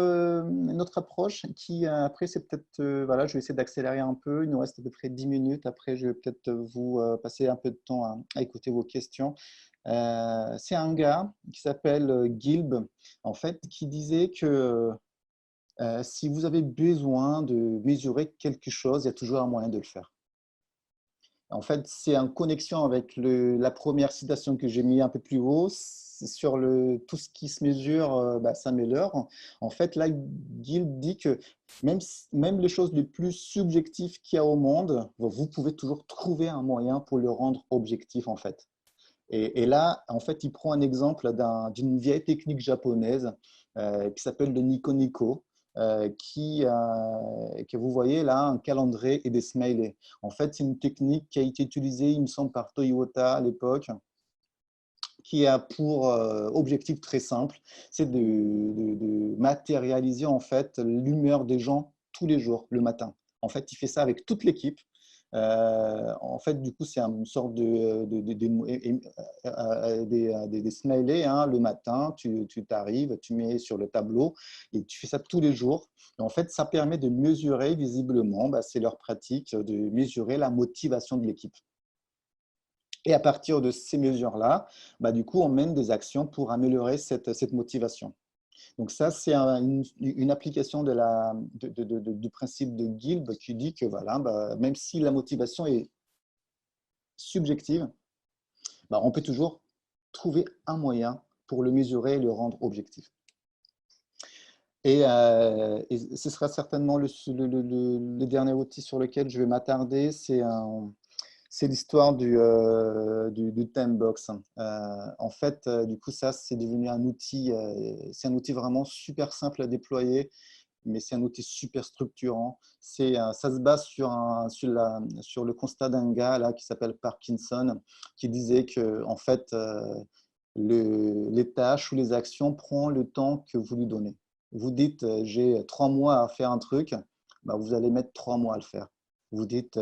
approche qui, après, c'est peut-être, voilà, je vais essayer d'accélérer un peu. Il nous reste à peu près 10 minutes. Après, je vais peut-être vous passer un peu de temps à écouter vos questions. C'est un gars qui s'appelle Gilb, en fait, qui disait que si vous avez besoin de mesurer quelque chose, il y a toujours un moyen de le faire. En fait, c'est en connexion avec la première citation que j'ai mis un peu plus haut, sur tout ce qui se mesure s'améliore. En fait, là, Guild dit que même les choses les plus subjectives qu'il y a au monde, vous pouvez toujours trouver un moyen pour le rendre objectif, en fait. Et là, en fait, il prend un exemple d'une vieille technique japonaise qui s'appelle le Nico Nico, que vous voyez là, un calendrier et des smileys. En fait, c'est une technique qui a été utilisée, il me semble, par Toyota à l'époque, qui a pour objectif très simple, c'est de matérialiser en fait l'humeur des gens tous les jours, le matin. En fait, il fait ça avec toute l'équipe. En fait, du coup, c'est une sorte des smileys. Hein, le matin, tu t'arrives, tu mets sur le tableau et tu fais ça tous les jours. Et en fait, ça permet de mesurer visiblement, c'est leur pratique, de mesurer la motivation de l'équipe. Et à partir de ces mesures-là, du coup, on mène des actions pour améliorer cette motivation. Donc ça, c'est une application du principe de Gilb qui dit que voilà, même si la motivation est subjective, on peut toujours trouver un moyen pour le mesurer et le rendre objectif. Et ce sera certainement le dernier outil sur lequel je vais m'attarder, c'est l'histoire du Timebox. En fait, du coup, ça, c'est devenu un outil, c'est un outil vraiment super simple à déployer, mais c'est un outil super structurant. Ça se base sur le constat d'un gars là, qui s'appelle Parkinson, qui disait que, en fait, les tâches ou les actions prennent le temps que vous lui donnez. Vous dites, j'ai 3 mois à faire un truc, vous allez mettre 3 mois à le faire. Vous dites,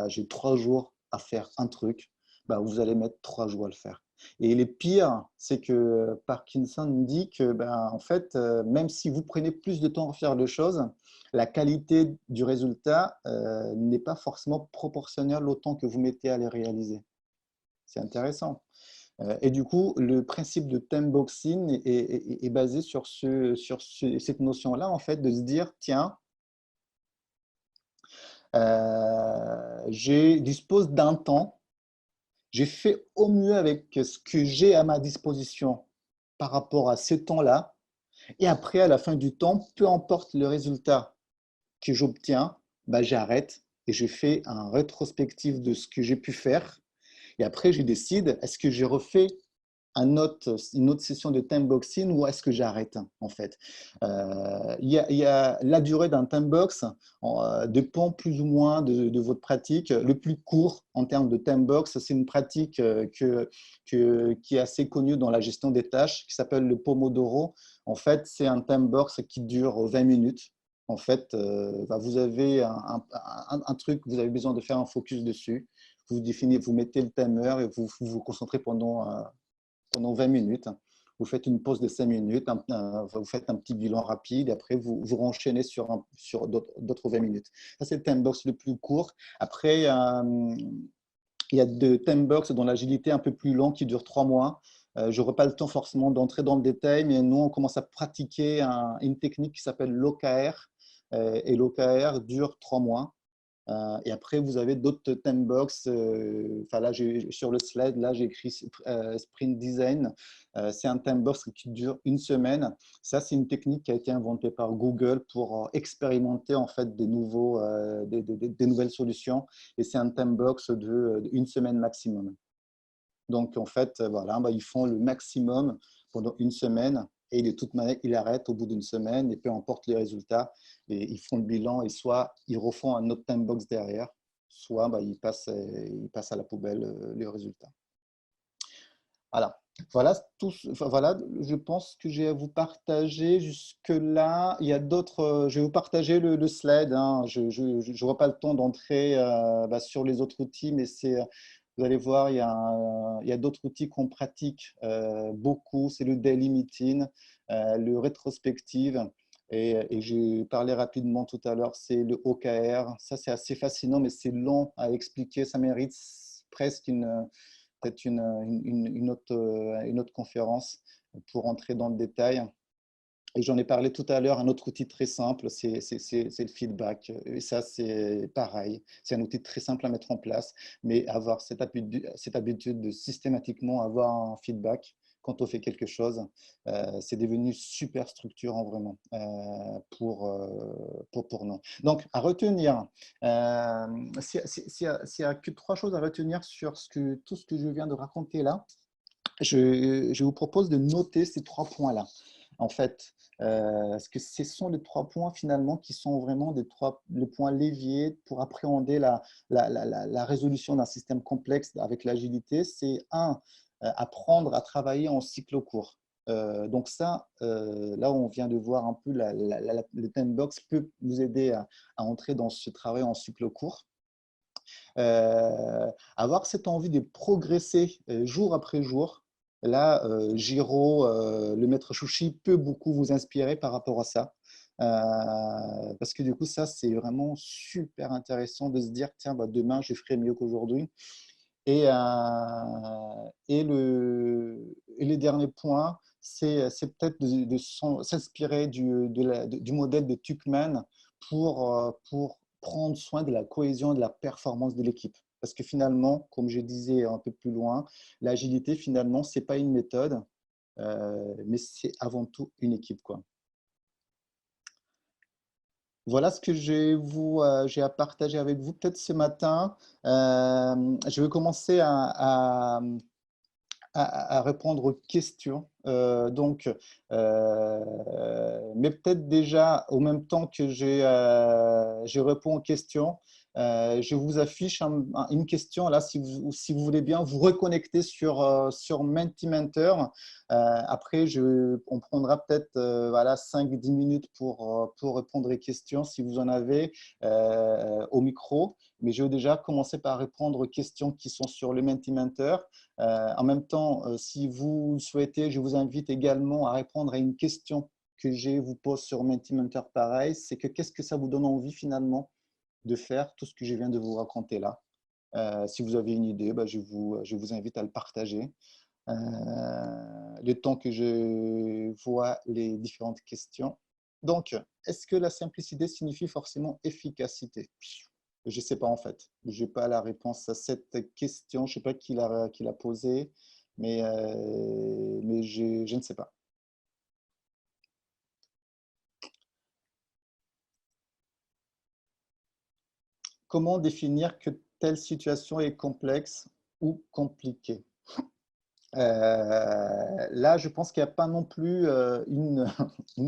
j'ai 3 jours à faire un truc, vous allez mettre 3 jours à le faire. Et le pire, c'est que Parkinson dit que, en fait, même si vous prenez plus de temps à faire les choses, la qualité du résultat n'est pas forcément proportionnelle au temps que vous mettez à les réaliser. C'est intéressant. Et du coup, le principe de timeboxing est basé sur cette notion-là, en fait, de se dire, tiens, je dispose d'un temps, j'ai fait au mieux avec ce que j'ai à ma disposition par rapport à ce temps-là, et après, à la fin du temps, peu importe le résultat que j'obtiens, j'arrête et je fais un rétrospectif de ce que j'ai pu faire, et après, je décide, est-ce que j'ai refait une autre session de time boxing ou est-ce que j'arrête en fait? Il y a la durée d'un time box dépend plus ou moins de votre pratique. Le plus court en termes de time box, c'est une pratique qui est assez connue dans la gestion des tâches, qui s'appelle le Pomodoro. En fait, c'est un time box qui dure 20 minutes. En fait, vous avez un truc, vous avez besoin de faire un focus dessus. Vous mettez le timer et vous vous concentrez pendant 20 minutes. Vous faites une pause de 5 minutes, vous faites un petit bilan rapide, et après vous renchaînez sur d'autres 20 minutes. Ça, c'est le time box le plus court. Après, il y a des time box dans l'agilité un peu plus long qui durent 3 mois. Je n'aurai pas le temps forcément d'entrer dans le détail, mais nous, on commence à pratiquer une technique qui s'appelle l'OKR. Et l'OKR dure 3 mois. Et après, vous avez d'autres time box. Là, sur le slide, là, j'ai écrit Sprint Design. C'est un time box qui dure une semaine. Ça, c'est une technique qui a été inventée par Google pour expérimenter en fait des nouvelles solutions. Et c'est un time box d'une semaine maximum. Donc, en fait, voilà, ils font le maximum pendant une semaine et de toute manière, ils arrêtent au bout d'une semaine et peu importe les résultats, et ils font le bilan et soit ils refont un autre time box derrière, soit ils passent à la poubelle les résultats. Voilà. Voilà, voilà, je pense que j'ai à vous partager jusque-là. Il y a d'autres, je vais vous partager le slide. Hein. Je n'aurai pas le temps d'entrer sur les autres outils, mais vous allez voir, il y a d'autres outils qu'on pratique beaucoup. C'est le daily meeting, le rétrospective. Et j'ai parlé rapidement tout à l'heure, c'est le OKR. Ça, c'est assez fascinant, mais c'est long à expliquer. Ça mérite presque peut-être une autre conférence pour entrer dans le détail. Et j'en ai parlé tout à l'heure, un autre outil très simple, c'est le feedback. Et ça, c'est pareil. C'est un outil très simple à mettre en place, mais avoir cette habitude de systématiquement avoir un feedback quand on fait quelque chose, c'est devenu super structurant vraiment pour nous. Donc, à retenir, s'il y a que 3 choses à retenir sur tout ce que je viens de raconter là, je vous propose de noter ces 3 points-là. En fait, parce que ce sont les 3 points finalement qui sont vraiment les points leviers pour appréhender la résolution d'un système complexe avec l'agilité. C'est apprendre à travailler en cycle court. Donc ça, là on vient de voir un peu le time box peut nous aider à entrer dans ce travail en cycle court. Avoir cette envie de progresser jour après jour. Là, Giro, le maître Chouchi, peut beaucoup vous inspirer par rapport à ça. Parce que du coup, ça, c'est vraiment super intéressant de se dire, tiens, demain, je ferai mieux qu'aujourd'hui. Et les derniers points, c'est peut-être de s'inspirer du modèle de Tuckman pour prendre soin de la cohésion et de la performance de l'équipe. Parce que finalement, comme je disais un peu plus loin, l'agilité, finalement, ce n'est pas une méthode, mais c'est avant tout une équipe, quoi. Voilà ce que j'ai à partager avec vous peut-être ce matin. Je vais commencer à répondre aux questions. Mais peut-être déjà, au même temps que je réponds aux questions, je vous affiche une question là, si vous voulez bien vous reconnecter sur Mentimentor. Après, on prendra peut-être 5-10 minutes pour répondre aux questions si vous en avez au micro. Mais je vais déjà commencer par répondre aux questions qui sont sur le Mentimentor. En même temps, si vous le souhaitez, je vous invite également à répondre à une question que je vous pose sur Mentimentor pareil, c'est que qu'est-ce que ça vous donne envie finalement de faire tout ce que je viens de vous raconter là. Si vous avez une idée, je vous invite à le partager. Le temps que je vois les différentes questions. Donc, est-ce que la simplicité signifie forcément efficacité? Je ne sais pas en fait. Je n'ai pas la réponse à cette question. Je ne sais pas qui l'a posée, mais je ne sais pas. Comment définir que telle situation est complexe ou compliquée? Là, je pense qu'il n'y a pas non plus une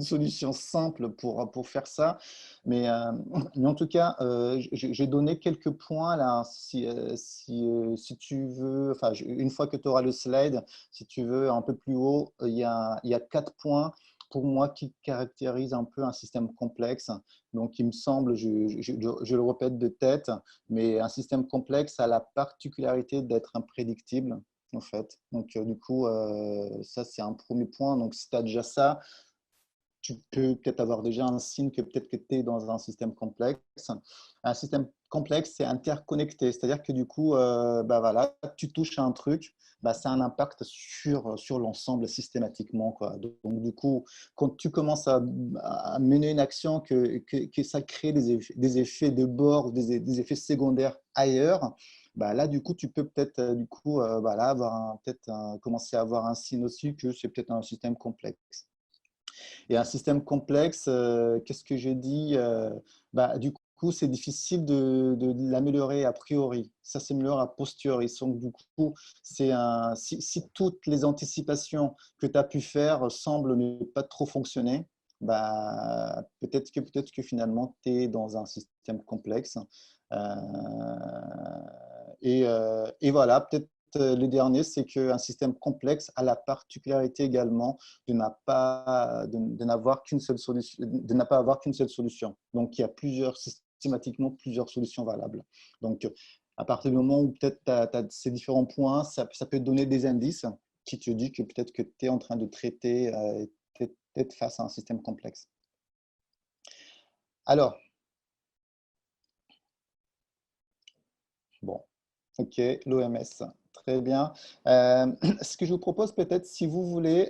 solution simple pour faire ça, mais en tout cas, j'ai donné quelques points là. Si tu veux, enfin, une fois que tu auras le slide, si tu veux, un peu plus haut, il y a 4 points pour moi qui caractérisent un peu un système complexe. Donc, il me semble, je le répète de tête, mais un système complexe a la particularité d'être imprédictible en fait. Donc, du coup, ça, c'est un premier point. Donc, si tu as déjà ça, tu peux peut-être avoir déjà un signe que peut-être que tu es dans un système complexe. Un système complexe, c'est interconnecté. C'est-à-dire que du coup, bah voilà, tu touches à un truc, bah, ça a un impact sur l'ensemble systématiquement, quoi. Donc, du coup, quand tu commences à mener une action, que ça crée des effets de bord, des effets secondaires ailleurs, bah là, du coup, tu peux peut-être du coup, bah là, commencer à avoir un signe aussi que c'est peut-être un système complexe. Et un système complexe, qu'est-ce que j'ai dit bah, du coup, c'est difficile de l'améliorer a priori. Ça s'améliore a posteriori. Donc, du coup, si toutes les anticipations que tu as pu faire semblent ne pas trop fonctionner, bah, peut-être que finalement, tu es dans un système complexe. Euh, et voilà, peut-être le dernier, c'est qu'un système complexe a la particularité également de n'avoir qu'une seule solution, de ne pas avoir qu'une seule solution. Donc, il y a systématiquement plusieurs solutions valables. Donc, à partir du moment où peut-être tu as ces différents points, ça peut te donner des indices qui te disent que peut-être que tu es en train de traiter, peut-être face à un système complexe. Alors, bon, ok, l'OMS. Très bien. Ce que je vous propose peut-être, si vous voulez,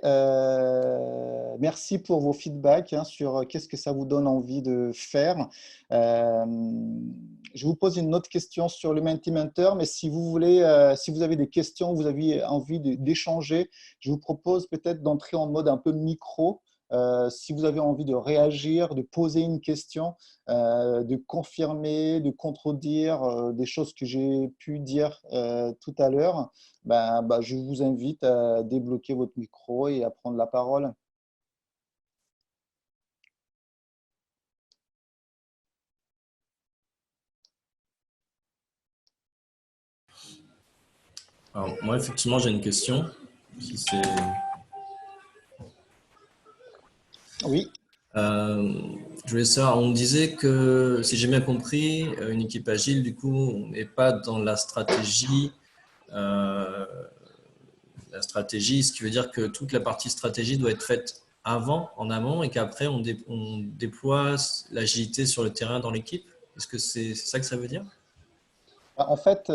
merci pour vos feedbacks hein, sur qu'est-ce que ça vous donne envie de faire. Euh, je vous pose une autre question sur le Mentimentor, mais si vous voulez, si vous avez des questions, vous avez envie d'échanger, je vous propose peut-être d'entrer en mode un peu micro. Si vous avez envie de réagir, de poser une question, de confirmer, de contredire des choses que j'ai pu dire tout à l'heure, je vous invite à débloquer votre micro et à prendre la parole. Alors, moi, effectivement, j'ai une question. Si c'est, Oui. je voulais savoir, on disait que, si j'ai bien compris, une équipe agile, du coup, on n'est pas dans la stratégie, ce qui veut dire que toute la partie stratégie doit être faite avant, en amont, et qu'après, on déploie l'agilité sur le terrain dans l'équipe. Est-ce que c'est ça que ça veut dire? En fait,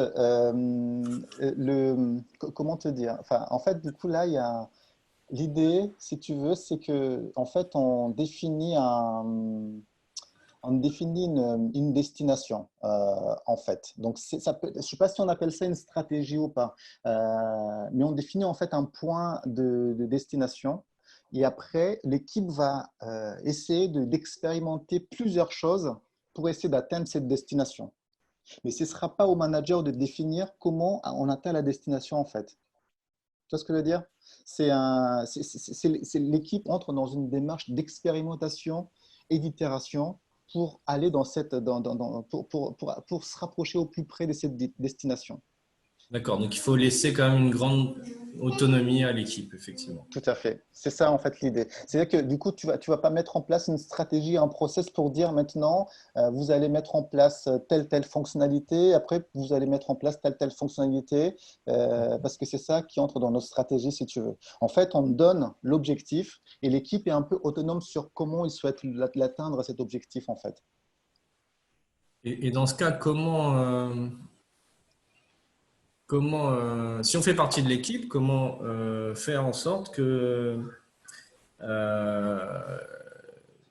comment te dire? Enfin, en fait, du coup, là, il y a l'idée, si tu veux, c'est que, en fait, on définit une destination, en fait. Donc, je ne sais pas si on appelle ça une stratégie ou pas, mais on définit en fait un point de destination. Et après, l'équipe va essayer d'expérimenter plusieurs choses pour essayer d'atteindre cette destination. Mais ce ne sera pas au manager de définir comment on atteint la destination, en fait. Tu vois ce que je veux dire? L'équipe entre dans une démarche d'expérimentation et d'itération pour aller pour se rapprocher au plus près de cette destination. D'accord, donc il faut laisser quand même une grande autonomie à l'équipe, effectivement. Tout à fait. C'est ça, en fait, l'idée. C'est-à-dire que du coup, tu vas pas mettre en place une stratégie, un process pour dire maintenant, vous allez mettre en place telle fonctionnalité, après, vous allez mettre en place telle fonctionnalité, parce que c'est ça qui entre dans notre stratégie, si tu veux. En fait, on donne l'objectif et l'équipe est un peu autonome sur comment il souhaite l'atteindre, cet objectif, en fait. Et dans ce cas, si on fait partie de l'équipe, comment faire en sorte que euh,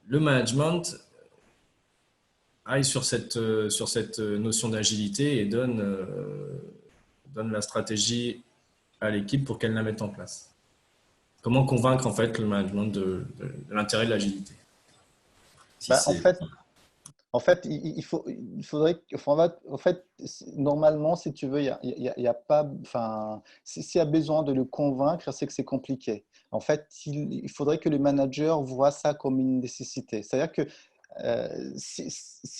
le management aille sur cette notion d'agilité et donne la stratégie à l'équipe pour qu'elle la mette en place? Comment convaincre en fait le management de l'intérêt de l'agilité? Si En c'est fait, En fait, il faudrait, en fait, normalement, si tu veux, il y a pas, enfin, s'il y a besoin de le convaincre, c'est que c'est compliqué. En fait, il faudrait que le manager voit ça comme une nécessité. C'est-à-dire que s'il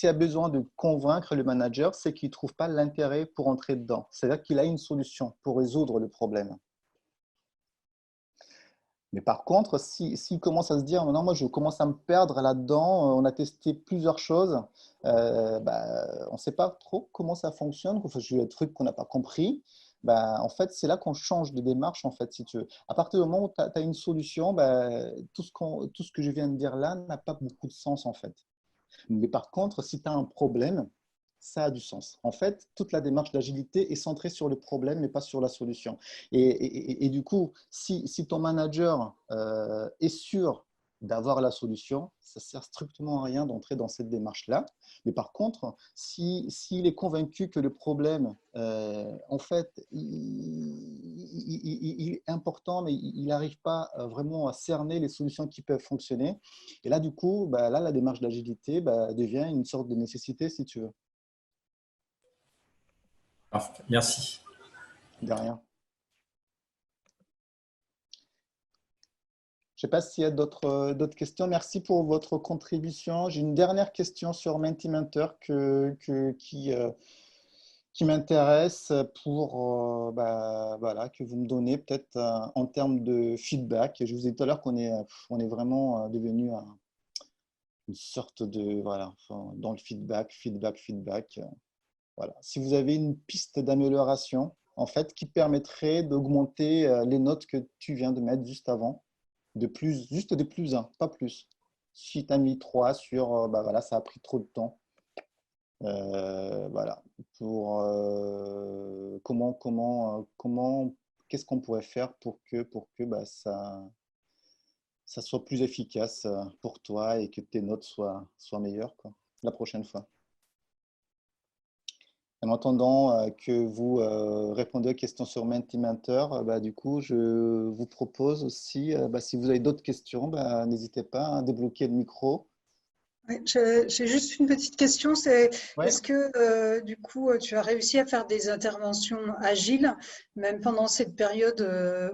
y a besoin de convaincre le manager, c'est qu'il ne trouve pas l'intérêt pour entrer dedans. C'est-à-dire qu'il a une solution pour résoudre le problème. Mais par contre, s'il commence à se dire, non, moi je commence à me perdre là-dedans, on a testé plusieurs choses, on ne sait pas trop comment ça fonctionne, enfin, j'ai des trucs qu'on n'a pas compris, en fait, c'est là qu'on change de démarche, en fait, si tu veux. À partir du moment où tu as une solution, tout ce que je viens de dire là n'a pas beaucoup de sens, en fait. Mais par contre, si tu as un problème, ça a du sens. En fait, toute la démarche d'agilité est centrée sur le problème, mais pas sur la solution. Et du coup, si ton manager est sûr d'avoir la solution, ça ne sert strictement à rien d'entrer dans cette démarche-là. Mais par contre, s'il est convaincu que le problème, en fait, il est important, mais il n'arrive pas vraiment à cerner les solutions qui peuvent fonctionner, et là, du coup, là, la démarche d'agilité devient une sorte de nécessité, si tu veux. Parfait. Merci. De rien. Je ne sais pas s'il y a d'autres questions. Merci pour votre contribution. J'ai une dernière question sur Mentimentor qui m'intéresse pour voilà, que vous me donnez peut-être en termes de feedback. Je vous ai dit tout à l'heure on est vraiment devenu une sorte de, voilà, enfin, dans le feedback. Voilà. Si vous avez une piste d'amélioration, en fait, qui permettrait d'augmenter les notes que tu viens de mettre juste avant, juste de plus un, pas plus. Si tu as mis 3 sur, voilà, ça a pris trop de temps. Voilà. Pour qu'est-ce qu'on pourrait faire pour que ça soit plus efficace pour toi et que tes notes soient meilleures, quoi, la prochaine fois. En attendant que vous répondez aux questions sur Mentimentor, du coup, je vous propose aussi, si vous avez d'autres questions, n'hésitez pas à débloquer le micro. Ouais, j'ai juste une petite question, c'est Ouais. est-ce que du coup tu as réussi à faire des interventions agiles, même pendant cette période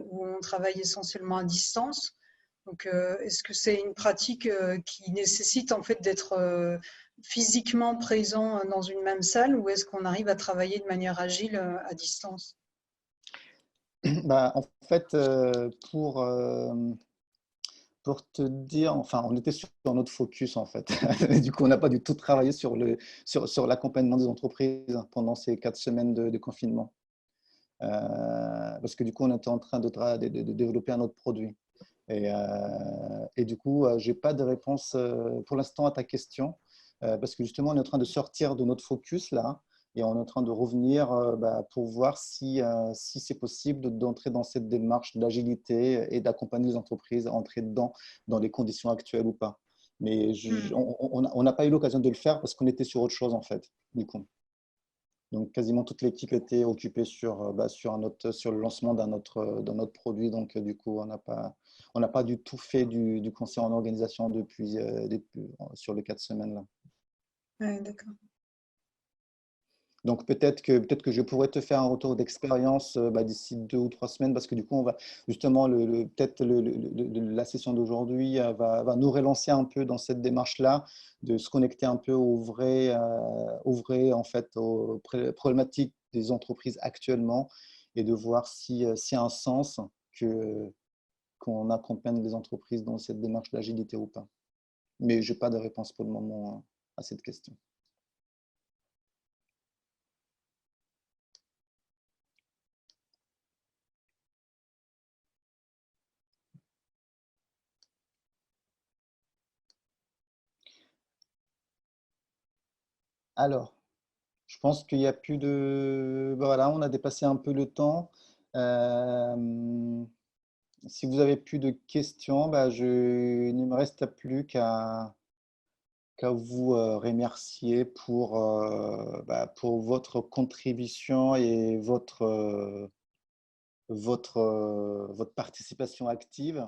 où on travaille essentiellement à distance? Donc est-ce que c'est une pratique qui nécessite en fait d'être physiquement présent dans une même salle ou est-ce qu'on arrive à travailler de manière agile à distance? En fait, pour te dire, enfin, on était sur notre focus en fait. Et du coup, on n'a pas du tout travaillé sur l'accompagnement des entreprises pendant ces 4 semaines de confinement. Parce que du coup, on était en train de développer un autre produit. Et du coup, je n'ai pas de réponse pour l'instant à ta question, parce que justement, on est en train de sortir de notre focus là, et on est en train de revenir pour voir si c'est possible d'entrer dans cette démarche d'agilité et d'accompagner les entreprises à entrer dedans dans les conditions actuelles ou pas. Mais on n'a pas eu l'occasion de le faire parce qu'on était sur autre chose en fait, du coup. Donc, quasiment toute l'équipe était occupée sur le lancement d'un autre produit. Donc, du coup, on n'a pas du tout fait du conseil en organisation sur les 4 semaines là. Ouais, d'accord. Donc, peut-être que je pourrais te faire un retour d'expérience d'ici 2 ou 3 semaines parce que du coup, on va justement, peut-être la session d'aujourd'hui va nous relancer un peu dans cette démarche-là, de se connecter un peu en fait, aux problématiques des entreprises actuellement et de voir s'il y a un sens qu'on accompagne les entreprises dans cette démarche d'agilité ou pas. Mais je n'ai pas de réponse pour le moment à cette question. Alors, je pense qu'il n'y a plus de... voilà, on a dépassé un peu le temps. Si vous avez plus de questions, il ne me reste plus qu'à vous remercier pour votre contribution et votre participation active.